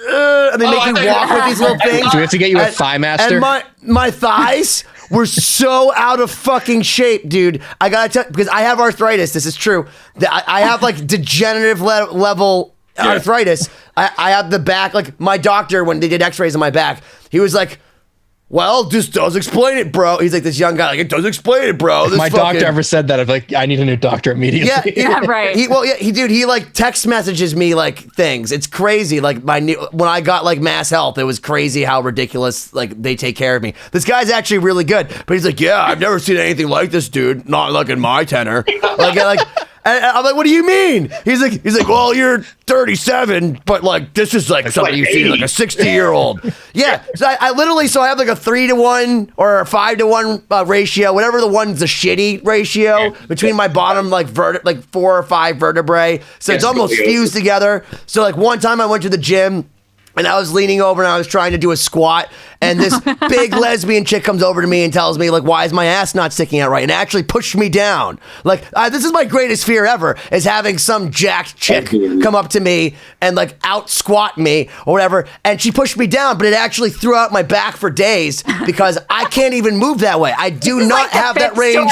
and they make you walk with these little things. Do we have to get you a thigh master? And my thighs were so out of fucking shape, dude. I gotta tell, because I have arthritis. This is true. I have like degenerative level arthritis. I have the back, like my doctor, when they did x-rays on my back, he was like, well, this does explain it, bro. He's like this young guy, like, it does explain it, bro. If my doctor ever said that, I'm like, I need a new doctor immediately. Yeah, right. He like text messages me like things. It's crazy. Like when I got like Mass Health, it was crazy how ridiculous like they take care of me. This guy's actually really good, but he's like, yeah, I've never seen anything like this, dude. Not like in my tenor. And I'm like, what do you mean? He's like, well, you're 37, but like this is like something you see like a 60-year-old. Yeah. So I literally, I have like a 3-to-1 or a 5-to-1 ratio, whatever the one's a shitty ratio between my bottom like 4 or 5 vertebrae. So it's almost fused together. So like one time I went to the gym and I was leaning over and I was trying to do a squat, and this big lesbian chick comes over to me and tells me, like, why is my ass not sticking out right? And actually pushed me down. Like, this is my greatest fear ever, is having some jacked chick come up to me and, like, out-squat me or whatever. And she pushed me down, but it actually threw out my back for days because I can't even move that way. I do not have that range of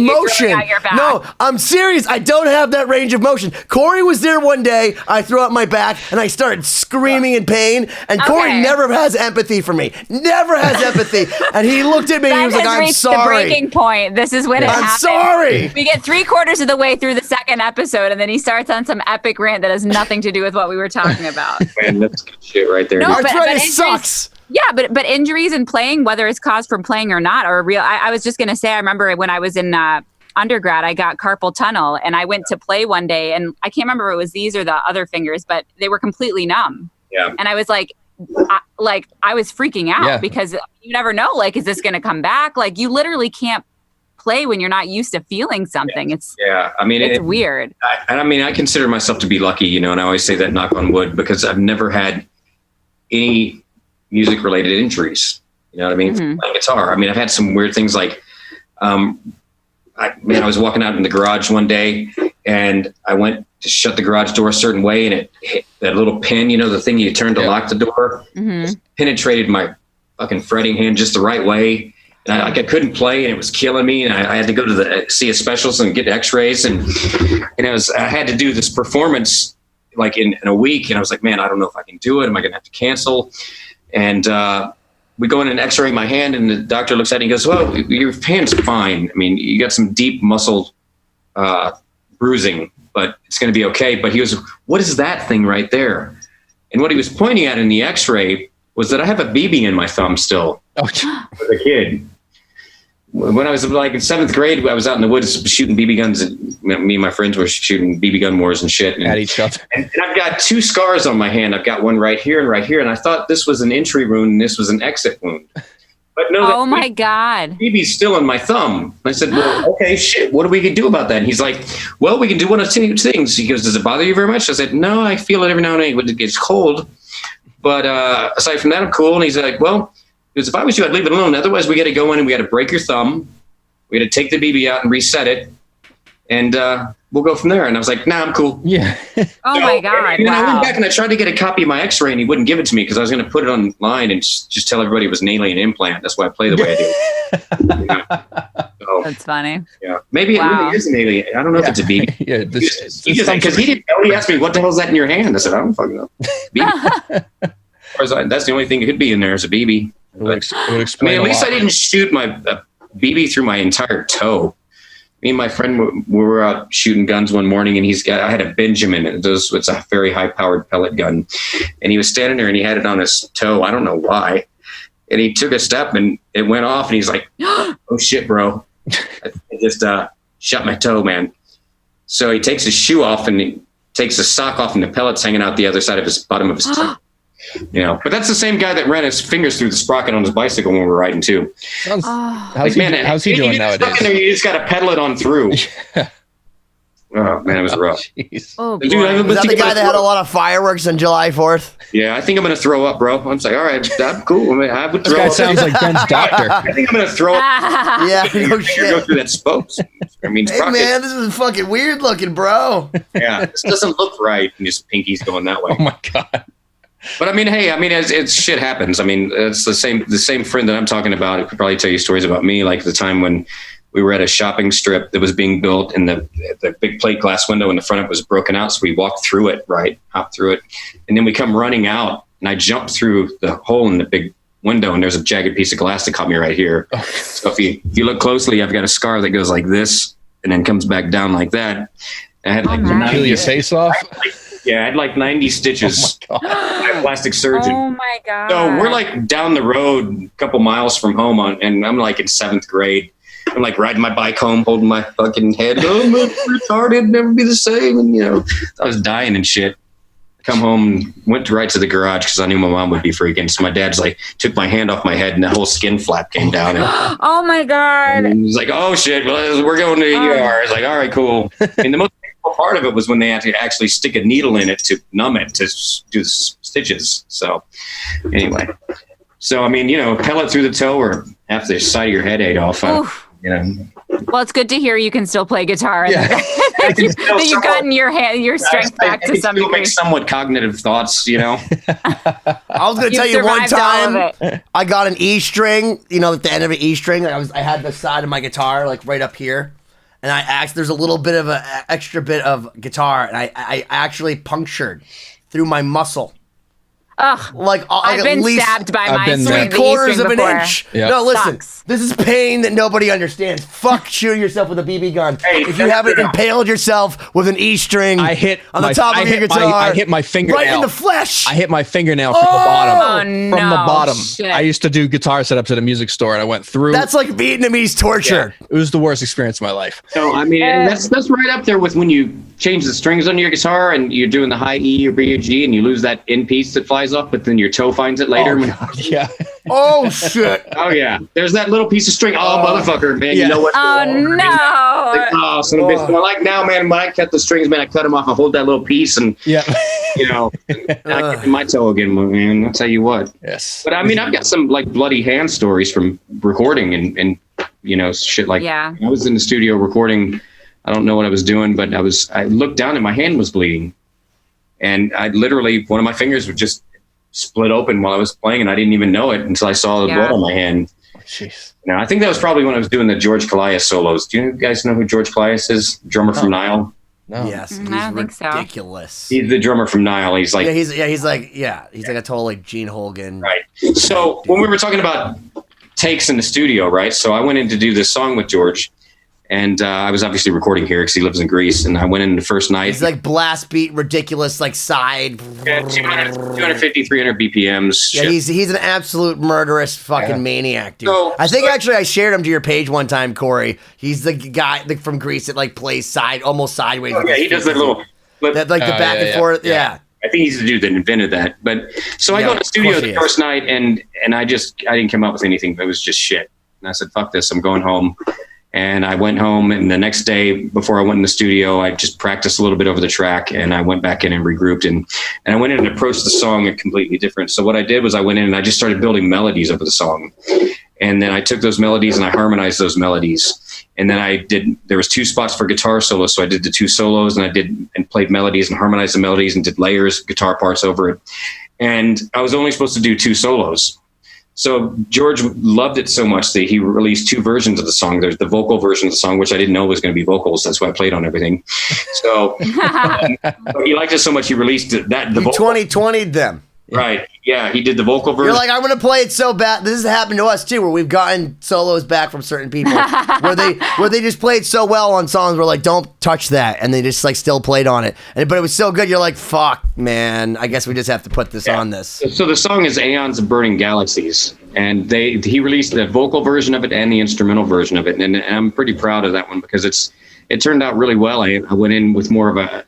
motion. No, I'm serious. I don't have that range of motion. Cory was there one day. I threw out my back, and I started screaming in pain. And Cory never has empathy for me. Never has empathy. And he looked at me and he was like, I'm sorry. The breaking point. This is when it happens. I'm sorry. We get 3/4 of the way through the second episode, and then he starts on some epic rant that has nothing to do with what we were talking about. Man, that's good shit right there. No, arthritis sucks. Yeah, but injuries and playing, whether it's caused from playing or not, are real. I was just going to say, I remember when I was in undergrad, I got carpal tunnel, and I went to play one day, and I can't remember if it was these or the other fingers, but they were completely numb. Yeah. And I was like, I was freaking out because you never know, like, is this going to come back? Like, you literally can't play when you're not used to feeling something. It's weird. I consider myself to be lucky, and I always say that, knock on wood, because I've never had any music related injuries. You know what I mean? Mm-hmm. Playing guitar. I've had some weird things like, I was walking out in the garage one day and I went to shut the garage door a certain way, and it hit that little pin, the thing you turn to lock the door, penetrated my fucking fretting hand just the right way. And I couldn't play, and it was killing me. And I had to go to see a specialist and get x-rays. And I had to do this performance like in a week. And I was like, man, I don't know if I can do it. Am I going to have to cancel? And, we go in and x-ray my hand, and the doctor looks at it and he goes, well, your hand's fine. You got some deep muscle bruising, but it's going to be okay. But he goes, what is that thing right there? And what he was pointing at in the x-ray was that I have a BB in my thumb still. As a kid. When I was like in 7th grade, I was out in the woods shooting BB guns. Me and my friends were shooting BB gun wars and shit. At each other. And I've got 2 scars on my hand. I've got one right here and right here. And I thought this was an entry wound and this was an exit wound. But no, oh my God. BB's still in my thumb. I said, well, okay, shit, what do we do about that? And he's like, well, we can do one of 2 things. He goes, does it bother you very much? I said, no, I feel it every now and then when it gets cold. But aside from that, I'm cool. And he's like, well, because if I was you, I'd leave it alone. Otherwise, we got to go in and we got to break your thumb. We got to take the BB out and reset it. And we'll go from there. And I was like, nah, I'm cool. Yeah. Oh my God. And I went back and I tried to get a copy of my x-ray and he wouldn't give it to me because I was going to put it online and just tell everybody it was an alien implant. That's why I play the way I do. So, that's funny. Yeah. Maybe it really is an alien. I don't know if it's a BB. Yeah. Because he didn't know. He asked me, what the hell is that in your hand? I said, I don't fucking know. That's the only thing it could be in there is a BB. It would explain at least I didn't shoot my BB through my entire toe. Me and my friend we were out shooting guns one morning, and I had a Benjamin. It's a very high-powered pellet gun, and he was standing there, and he had it on his toe. I don't know why. And he took a step, and it went off, and he's like, "Oh shit, bro! I just shot my toe, man." So he takes his shoe off, and he takes his sock off, and the pellet's hanging out the other side of his bottom of his toe. But that's the same guy that ran his fingers through the sprocket on his bicycle when we were riding too. How's he doing nowadays? You just got to pedal it on through. Oh man, it was rough. Oh, Dude, was that the guy that had a lot of fireworks on July 4th? Yeah, I think I'm going to throw up, bro. I'm like, all right, that's cool. I would throw up. This guy sounds like Ben's doctor. I think I'm going to throw up. Yeah, no shit. Go through that spokes. Hey man, this is fucking weird looking, bro. Yeah, this doesn't look right. And his pinky's going that way. Oh my God. But it's shit happens. It's the same friend that I'm talking about. It could probably tell you stories about me, like the time when we were at a shopping strip that was being built, and the big plate glass window in the front of it was broken out. So we walked through it, hopped through it, and then we come running out, and I jumped through the hole in the big window, and there's a jagged piece of glass that caught me right here. So if you look closely, I've got a scar that goes like this, and then comes back down like that. I had peel your face off. Yeah, I had like 90 stitches. Oh my God. By a plastic surgeon. Oh my God. So we're like down the road a couple miles from home and I'm like in 7th grade. I'm like riding my bike home, holding my fucking head. Oh, I'm retarded, never be the same. And I was dying and shit. Come home, went right to the garage because I knew my mom would be freaking. So my dad's like, took my hand off my head and the whole skin flap came down. Oh my God. And he's like, oh shit, well, we're going to the ER. It's like, all right, cool. And the most part of it was when they had to actually stick a needle in it to numb it to do the stitches. So anyway, pellet through the toe or half the side of your head ate off. Well, it's good to hear you can still play guitar. Yeah. that you've gotten your strength back to some degree. Make somewhat cognitive thoughts, I was going to tell you one time I got an E string, at the end of an E string. I had the side of my guitar like right up here. And there's a little bit of an extra bit of guitar, and I actually punctured through my muscle. Ugh, like I've at been least stabbed by I've my been string, there. the E 3/4 string of an before. inch. Yep. No, listen, Sucks. this is pain that nobody understands. Fuck shooting yourself with a BB gun. Hey, If you haven't impaled yourself with an E string I hit on the my- top I of your hit my- guitar, I hit my fingernail. right in the flesh. I hit my fingernail from the bottom. Oh, no. From the bottom. Shit. I used to do guitar setups at a music store, and I went through. That's like Vietnamese torture. It was the worst experience of my life. So I mean, that's right up there with when you change the strings on your guitar and you're doing the high E or B or G and you lose that end piece that flies off, but then your toe finds it later. Yeah. Oh shit. Oh yeah, there's that little piece of string. Oh motherfucker, man, Yeah. you know what? Oh no. Oh, son of a bitch. So like now, man, when I cut the strings, man, I cut them off. I hold that little piece, and Yeah. you know, and I get in my toe again, man. I'll tell you what. Yes. But I mean, I've got some like bloody hand stories from recording and you know shit like. Yeah. I was in the studio recording. I don't know what I was doing, but I looked down and my hand was bleeding, and I literally one of my fingers was just split open while I was playing, and I didn't even know it until I saw the blood on my hand. Jeez. Now, I think that was probably when I was doing the George Callias solos. Do you guys know who George Callias is? Drummer from Nile. No. Yes, he's I don't think so. ridiculous. He's the drummer from Nile. He's like, He's like a total like Gene Holgan. right. So when we were talking about takes in the studio, right? So I went in to do this song with George, and I was obviously recording here because he lives in Greece. And I went in the first night. He's like blast beat, ridiculous, like side. Yeah, 250, 300 BPMs. Yeah, shit. he's an absolute murderous fucking maniac, dude. So- I think actually I shared him to your page one time, Corey. He's the guy from Greece that like plays almost sideways. Oh, yeah, he does that little flip. that like the back and yeah, forth. yeah. Yeah. I think he's the dude that invented that. But so I Yeah, go to the studio of course the he is. first night, and I didn't come up with anything. It was just shit. And I said, "Fuck this! I'm going home." And I went home, and the next day before I went in the studio, I just practiced a little bit over the track, and I went back in and regrouped, and I went in and approached the song completely different. So what I did was I went in and I just started building melodies over the song, and then I took those melodies and I harmonized those melodies, and then there was 2 spots for guitar solos, so I did the 2 solos, and played melodies and harmonized the melodies and did layers, guitar parts over it, and I was only supposed to do 2 solos. So George loved it so much that he released 2 versions of the song. There's the vocal version of the song, which I didn't know was going to be vocals. That's why I played on everything. So but he liked it so much he released the You vocal. 2020'd them. Right. Yeah, he did the vocal version. You're like, I'm gonna play it so bad. This has happened to us too, where we've gotten solos back from certain people, where they just played so well on songs. We're like, don't touch that, and they just like still played on it. But it was so good. You're like, fuck, man. I guess we just have to put this on this. So the song is Aeons of Burning Galaxies, and he released the vocal version of it and the instrumental version of it, and I'm pretty proud of that one because it turned out really well. I went in with more of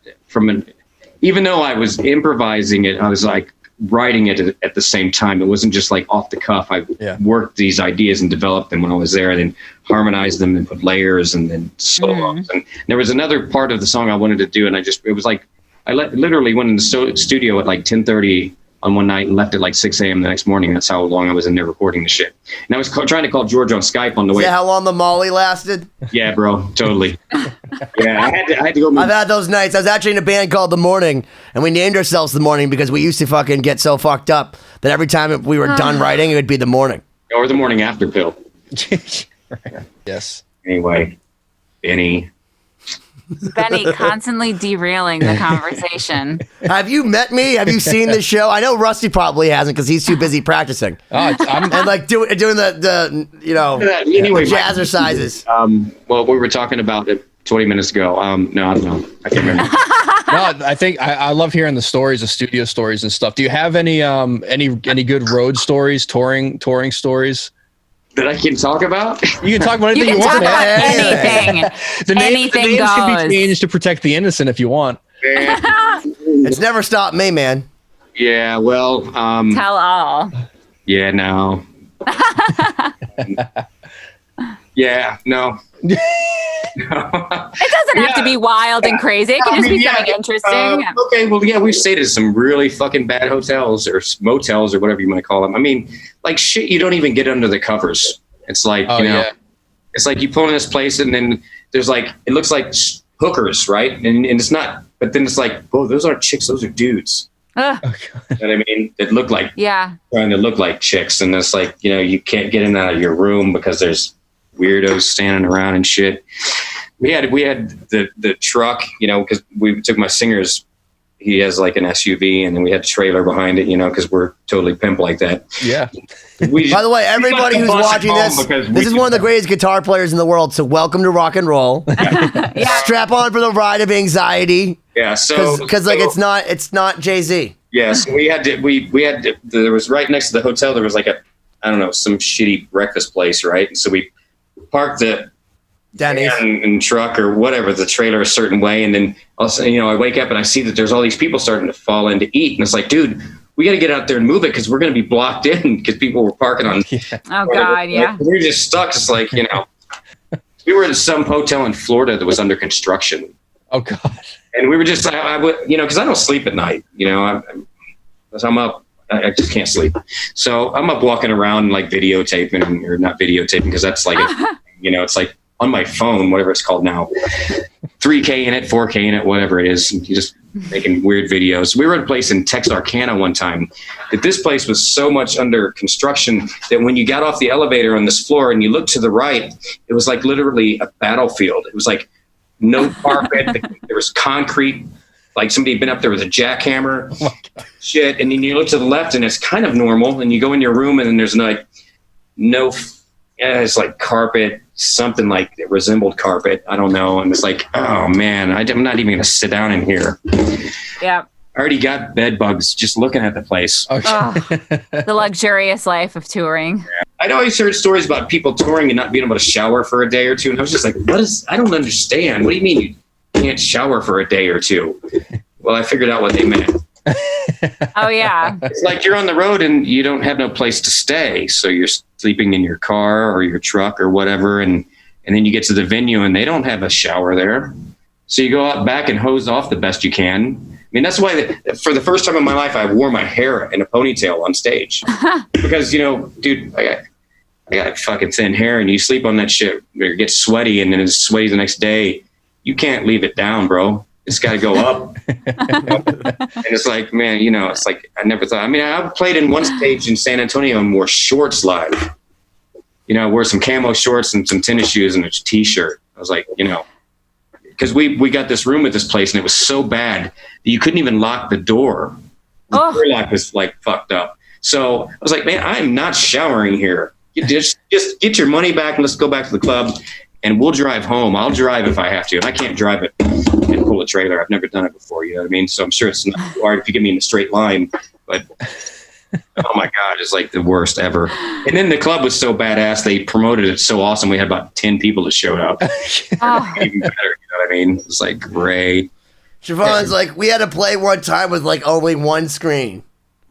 even though I was improvising it, I was like writing it at the same time. It wasn't just like off the cuff. I worked these ideas and developed them when I was there, and then harmonized them and put layers and then solos. And there was another part of the song I wanted to do, and it was like I literally went in the studio at like 10:30 on one night and left at like 6 a.m. the next morning. That's how long I was in there recording the shit. And I was trying to call George on Skype on the way. Is that how long the Molly lasted? Yeah, bro, totally. Yeah, I had to go. I've had those nights. I was actually in a band called The Morning, and we named ourselves The Morning because we used to fucking get so fucked up that every time we were done writing, it would be The Morning. Or the morning after pill. Yes. Anyway, Benny. Benny constantly derailing the conversation. Have you met me? Have you seen the show? I know Rusty probably hasn't because he's too busy practicing I'm and like doing the Anyway, the jazzercises. Well, we were talking about it 20 minutes ago. No, I don't know. I can't remember. No, I think I love hearing the stories, the studio stories and stuff. Do you have any good road stories, touring stories? That I can talk about? You can talk about You anything you, can talk want. about man. anything. The names Anything can goes. be changed to protect the innocent if you want. It's never stopped me, man. Yeah, well, Tell all. yeah, no. Yeah, no. It doesn't have to be wild and crazy. It can just be something interesting. Okay, well, yeah, we've stayed at some really fucking bad hotels or motels or whatever you might call them. I mean, like shit, you don't even get under the covers. It's like, it's like you pull in this place and then there's like, it looks like hookers, right? And it's not, but then it's like, oh, those aren't chicks, those are dudes. Ugh. You know what I mean? That look like, Yeah. trying to look like chicks. And it's like, you can't get in and out of your room because there's weirdos standing around and shit. We had the truck, because we took my singers he has like an SUV, and then we had a trailer behind it, because we're totally pimp like that. Yeah. By the way, everybody who's watching this is one of the greatest guitar players in the world. So welcome to rock and roll. Yeah. Strap on for the ride of anxiety. Yeah. So because like it's not Jay-Z. Yeah. So we had to, there was right next to the hotel, there was like some shitty breakfast place, right? And so we parked the Denny's and truck or whatever, the trailer a certain way, and then also, I wake up and I see that there's all these people starting to fall in to eat, and it's like, dude, we got to get out there and move it because we're going to be blocked in because people were parking on. Oh God, yeah. We were just stuck. It's like, we were in some hotel in Florida that was under construction. Oh God. And we were just, I would, because I don't sleep at night. I'm up. I just can't sleep. So I'm up walking around like videotaping, or not videotaping, because that's like, it's like on my phone, whatever it's called now, 3K in it, 4K in it, whatever it is. You just making weird videos. We were at a place in Texarkana one time that this place was so much under construction that when you got off the elevator on this floor and you looked to the right, it was like literally a battlefield. It was like no carpet. There was concrete. Like somebody had been up there with a jackhammer, shit. And then you look to the left and it's kind of normal. And you go in your room and then there's it's like carpet, something like it resembled carpet. I don't know. And it's like, oh man, I'm not even going to sit down in here. Yeah. I already got bed bugs just looking at the place. Oh, the luxurious life of touring. I'd always heard stories about people touring and not being able to shower for a day or two. And I was just like, I don't understand. What do you mean you can't shower for a day or two? Well, I figured out what they meant. Oh yeah. It's like you're on the road and you don't have no place to stay. So you're sleeping in your car or your truck or whatever. And then you get to the venue and they don't have a shower there. So you go out back and hose off the best you can. I mean, that's why for the first time in my life, I wore my hair in a ponytail on stage because, dude, I got fucking thin hair and you sleep on that shit or it gets sweaty and then it's sweaty the next day. You can't leave it down, bro. It's got to go up. And it's like, man, it's like, I never thought, I played in one stage in San Antonio and wore shorts live. I wore some camo shorts and some tennis shoes and a t-shirt. I was like, because we got this room at this place and it was so bad that you couldn't even lock the door. The door lock was like fucked up. So I was like, man, I'm not showering here. You just get your money back and let's go back to the club and we'll drive home. I'll drive if I have to. And I can't drive it and pull a trailer. I've never done it before. You know what I mean? So I'm sure it's not hard if you get me in a straight line, but oh my God, it's like the worst ever. And then the club was so badass. They promoted it so awesome. We had about 10 people that showed up. Even better, you know what I mean? It's like great. Siobhán's like, we had to play one time with like only one screen.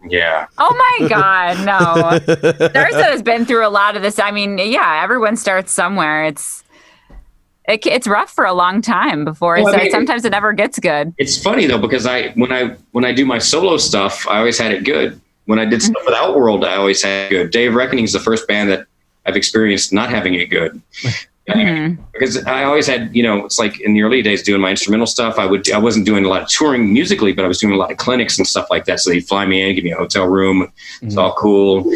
Yeah. Oh my God, no. Thursday has been through a lot of this. Everyone starts somewhere. It's rough for a long time before sometimes it never gets good. It's funny though, because when I do my solo stuff, I always had it good. When I did stuff with Outworld, I always had it good. Day of Reckoning is the first band that I've experienced not having it good. Because I always had, it's like in the early days doing my instrumental stuff, I wasn't doing a lot of touring musically, but I was doing a lot of clinics and stuff like that. So they'd fly me in, give me a hotel room. It's all cool.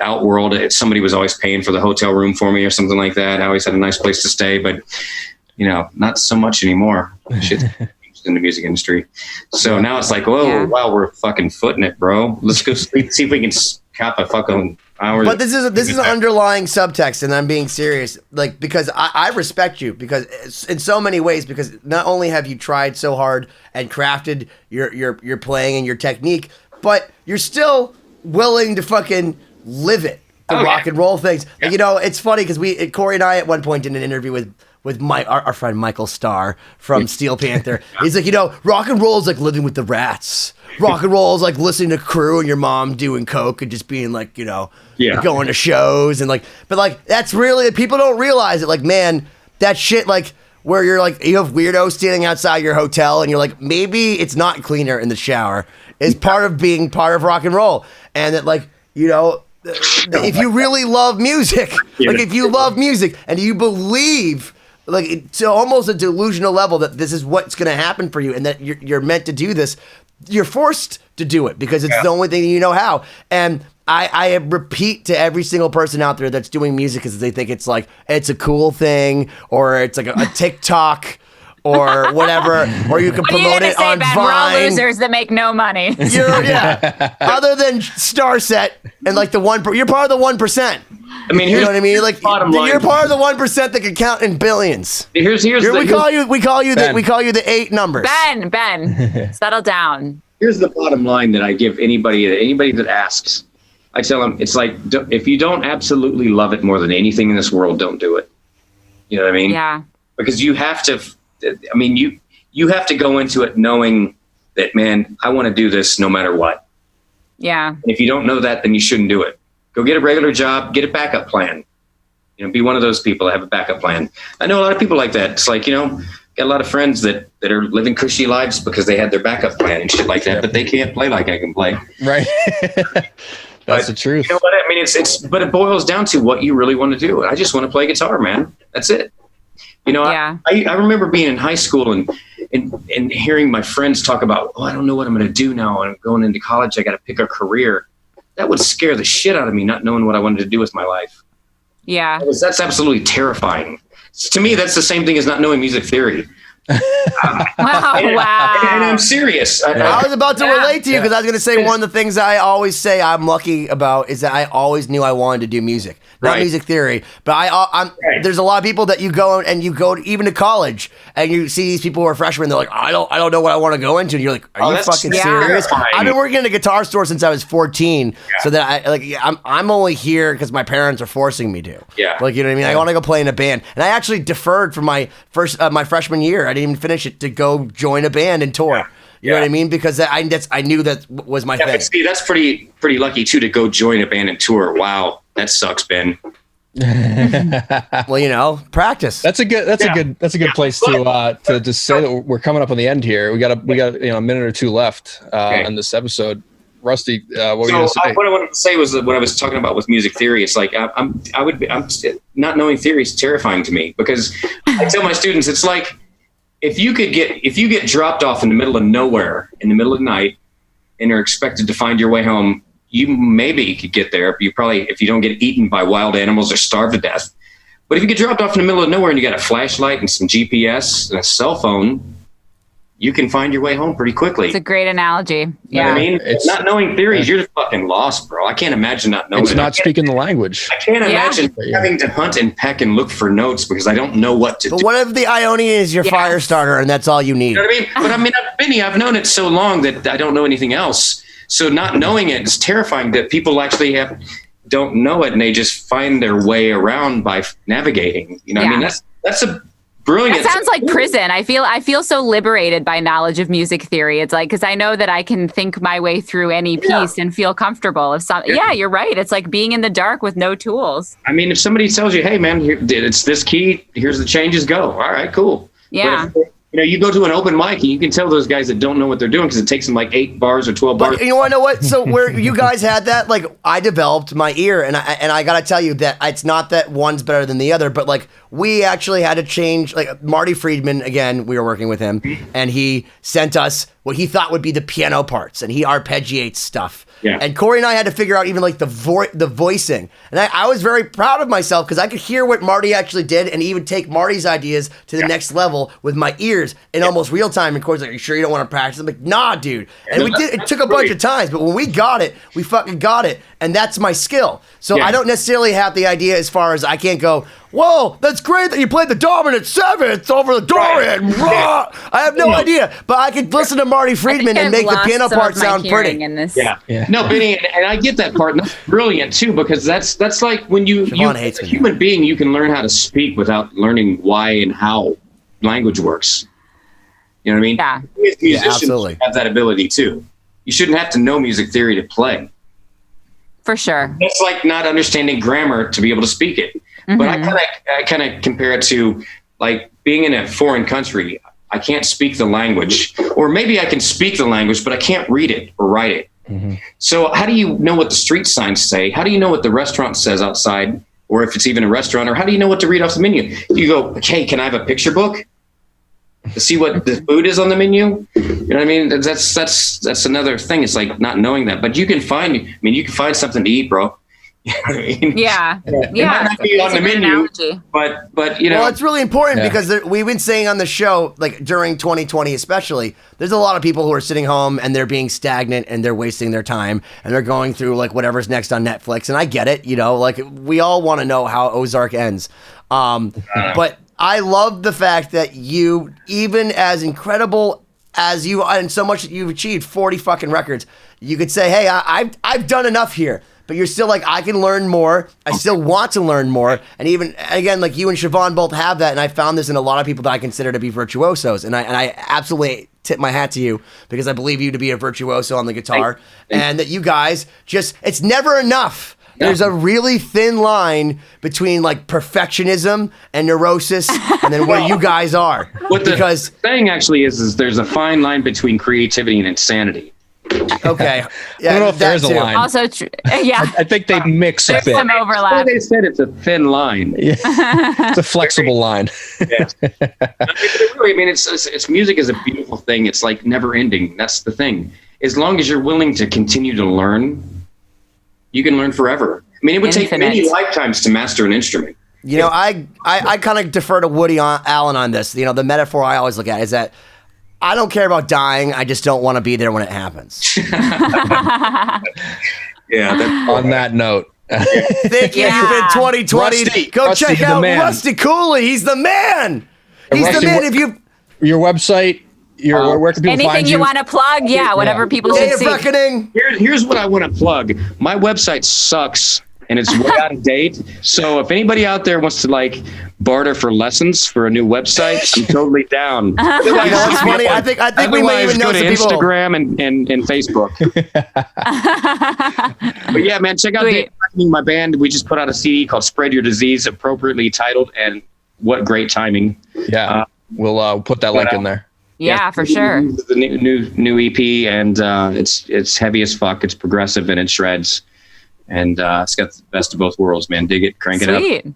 Outworld, somebody was always paying for the hotel room for me or something like that. I always had a nice place to stay, but not so much anymore. Shit's in the music industry. So now it's like, wow, we're fucking footing it, bro. Let's go sleep, see if we can cap a fucking hour. But this is an underlying subtext, and I'm being serious, like, because I respect you because in so many ways, because not only have you tried so hard and crafted your playing and your technique, but you're still willing to fucking live it, the rock and roll things. Yeah. Like, it's funny because Cory and I at one point did an interview with our friend Michael Starr from Steel Panther. He's like, rock and roll is like living with the rats. Rock and roll is like listening to Crew and your mom doing coke and just being like, going to shows and like, but like that's really, people don't realize it. Like, man, that shit, like where you're like, you have weirdos standing outside your hotel and you're like, maybe it's not cleaner in the shower, is part of being part of rock and roll. And that, like, if you really love music, like if you love music and you believe, like, to almost a delusional level that this is what's going to happen for you and that you're meant to do this, you're forced to do it because it's the only thing you know how. And I repeat to every single person out there that's doing music because they think it's like, it's a cool thing or it's like a TikTok or whatever, or you can What are you promote gonna it say, on Ben? We're all Vine. losers that make no money. Other than Starset and like you're part of the 1%. I mean, You here's know what I mean? Like bottom line. you're part of the 1% that can count in billions. Here's We call you Ben. the 8 numbers. Ben, settle down. Here's the bottom line that I give anybody that asks. I tell them, it's like, if you don't absolutely love it more than anything in this world, don't do it. You know what I mean? Yeah. Because you have to, I mean, you have to go into it knowing that, man, I want to do this no matter what. Yeah. And if you don't know that, then you shouldn't do it. Go get a regular job, get a backup plan. You know, be one of those people that have a backup plan. I know a lot of people like that. It's like, you know, got a lot of friends that are living cushy lives because they had their backup plan and shit like that, but they can't play like I can play. Right. That's the truth. You know what I mean? But it boils down to what you really want to do. I just want to play guitar, man. That's it. You know, Yeah. I remember being in high school and hearing my friends talk about, I don't know what I'm going to do now. I'm going into college. I got to pick a career. That would scare the shit out of me, not knowing what I wanted to do with my life. Yeah. That's absolutely terrifying. To me, that's the same thing as not knowing music theory. Wow. And I'm serious. I was about to Yeah. relate to you because I was going to say one of the things I always say I'm lucky about is that I always knew I wanted to do music, not Right. music theory. But I'm Right. there's a lot of people that you go even to college and you see these people who are freshmen. They're like, I don't know what I want to go into. And you're like, are you that's fucking serious? terrifying. I've been working in a guitar store since I was 14, so that I'm only here because my parents are forcing me to. Yeah. Like, you know what I mean? I want to go play in a band, and I actually deferred from my my freshman year. I didn't even finish it to go join a band and tour. You know what I mean? Because I knew that was my thing. but see, that's pretty lucky too to go join a band and tour. Wow, that sucks, Ben. Well, you know, practice. That's a good place to just say that we're coming up on the end here. We got a minute or two left on this episode. Rusty, what were you gonna say? What I wanted to say was that what I was talking about with music theory. It's like I'm not knowing theory is terrifying to me because I tell my students it's like if you get dropped off in the middle of nowhere in the middle of the night and are expected to find your way home, you maybe could get there. You probably, if you don't get eaten by wild animals or starve to death. But if you get dropped off in the middle of nowhere and you got a flashlight and some GPS and a cell phone, you can find your way home pretty quickly. It's a great analogy. You know Yeah. what I mean? It's not knowing theories, you're fucking lost, bro. I can't imagine not knowing. It's not speaking the language. I can't imagine having to hunt and peck and look for notes because I don't know what to do. But what if the Ionian is your fire starter and that's all you need? You know what I mean? But I mean, Benny, I've known it so long that I don't know anything else. So not knowing it is terrifying that people actually don't know it and they just find their way around by navigating. You know what I mean? That's a brilliant. That sounds like prison. I feel so liberated by knowledge of music theory. It's like, because I know that I can think my way through any piece and feel comfortable. You're right. It's like being in the dark with no tools. I mean, if somebody tells you, hey man, it's this key, here's the changes, go. All right, cool. Yeah. But if, you go to an open mic and you can tell those guys that don't know what they're doing because it takes them like 8 bars or 12 bars. But you want to know what? So where you guys had that, like I developed my ear, and I gotta tell you that it's not that one's better than the other, but like we actually had to change. Like Marty Friedman, again, we were working with him, and he sent us what he thought would be the piano parts, and he arpeggiates stuff. Yeah. And Cory and I had to figure out even like the voicing. And I was very proud of myself because I could hear what Marty actually did and even take Marty's ideas to the next level with my ears in almost real time. And Cory's like, are you sure you don't want to practice? I'm like, nah, dude. And we did. It took a bunch of times, but when we got it, we fucking got it. And that's my skill. So I don't necessarily have the idea as far as I can't go, whoa, that's great that you played the dominant seventh over the Dorian. Right. I have no idea, but I could listen to Marty Friedman and make the piano part sound pretty. No, Benny, and I get that part. And that's brilliant too, because that's like when you as a human being, you can learn how to speak without learning why and how language works. You know what I mean? Yeah. Musicians absolutely. have that ability too. You shouldn't have to know music theory to play. For sure. It's like not understanding grammar to be able to speak it. Mm-hmm. But I kind of compare it to like being in a foreign country. I can't speak the language, or maybe I can speak the language, but I can't read it or write it. Mm-hmm. So how do you know what the street signs say? How do you know what the restaurant says outside, or if it's even a restaurant, or how do you know what to read off the menu? You go, hey, can I have a picture book to see what the food is on the menu? You know what I mean? That's another thing. It's like not knowing that, but you can find something to eat, bro. Yeah. It might not be on the menu, but you know. Well, it's really important because we've been saying on the show, like during 2020 especially, there's a lot of people who are sitting home and they're being stagnant and they're wasting their time and they're going through like whatever's next on Netflix. And I get it, you know, like we all want to know how Ozark ends. But I love the fact that you, even as incredible as you and so much that you've achieved, 40 fucking records, you could say, hey, I've done enough here. But you're still like, I can learn more. I still want to learn more. And even, again, like you and Siobhán both have that. And I found this in a lot of people that I consider to be virtuosos. And I absolutely tip my hat to you because I believe you to be a virtuoso on the guitar. And that you guys just, it's never enough. There's a really thin line between like perfectionism and neurosis and then where you guys are. What the saying actually is there's a fine line between creativity and insanity. Okay. Yeah, I don't know if there's a line. Also, yeah. I think they mix a bit. There's some overlap. Well, they said it's a thin line. Yeah. It's a flexible line. Yes. Really, I mean, it's music is a beautiful thing. It's like never ending. That's the thing. As long as you're willing to continue to learn, you can learn forever. I mean, it would take many lifetimes to master an instrument. You know, I kind of defer to Woody Allen on this. You know, the metaphor I always look at is that I don't care about dying. I just don't want to be there when it happens. On that note. Thank you. You've been 2020. Rusty. Go Rusty check the out man. Rusty Cooley. He's the man. He's Rusty, the man. If you your website, where can people anything find you want to plug, whatever people Day should of see. Reckoning. Here's what I want to plug. My website sucks and it's way out of date. So if anybody out there wants to like barter for lessons for a new website, I'm totally down. You know what's funny? I think we might even know go to some people. Instagram and Facebook. But yeah, man, check out Day of Reckoning, my band. We just put out a CD called Spread Your Disease, appropriately titled, and what great timing. Yeah, we'll put that link in there. Yeah, for sure. The new EP, and it's heavy as fuck. It's progressive and it shreds, and it's got the best of both worlds, man. Dig it, crank it up. Sweet.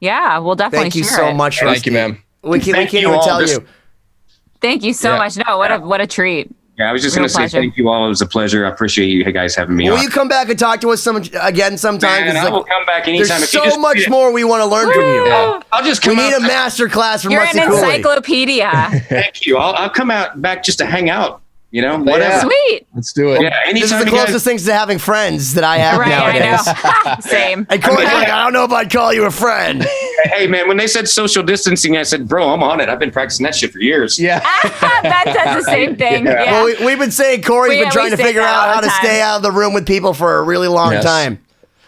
Yeah, we'll definitely Thank you share so it. much, Rusty. Thank you, man. We can't even tell you. Thank you so much. No, what a treat. Yeah, I was just going to say thank you all. It was a pleasure. I appreciate you guys having me on. Will you come back and talk to us again sometime? Man, I will come back anytime. There's so much more we want to learn from you. Yeah. I'll just come We need out. a master class from You're Rusty an Cooley. encyclopedia. Thank you. I'll come out back just to hang out. You know, whatever. Sweet. Let's do it. Yeah, This is anytime the you guys. closest things to having friends that I have Right, nowadays. I know. Same. And Corey's like, I don't know if I'd call you a friend. Hey, man, when they said social distancing, I said, bro, I'm on it. I've been practicing that shit for years. Yeah. That says the same thing. Yeah. Yeah. Well, we've been saying Corey's been trying to figure out how to stay out of the room with people for a really long time.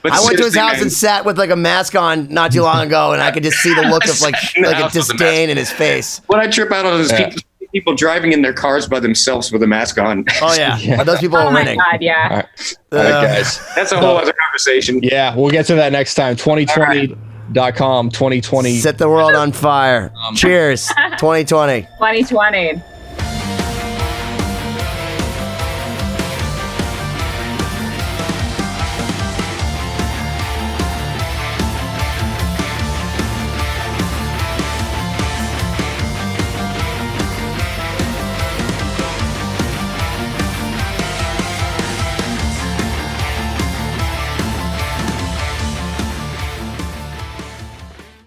But I went to his seriously, house man, and sat with like a mask on not too long ago, and I could just see the look of like a disdain in his face. What I trip out on is people driving in their cars by themselves with a mask on. Oh yeah, But those people are winning. God, yeah. All right, guys. That's a whole other conversation. Yeah, we'll get to that next time. 2020.com, 2020. Set the world on fire. Cheers, 2020. 2020.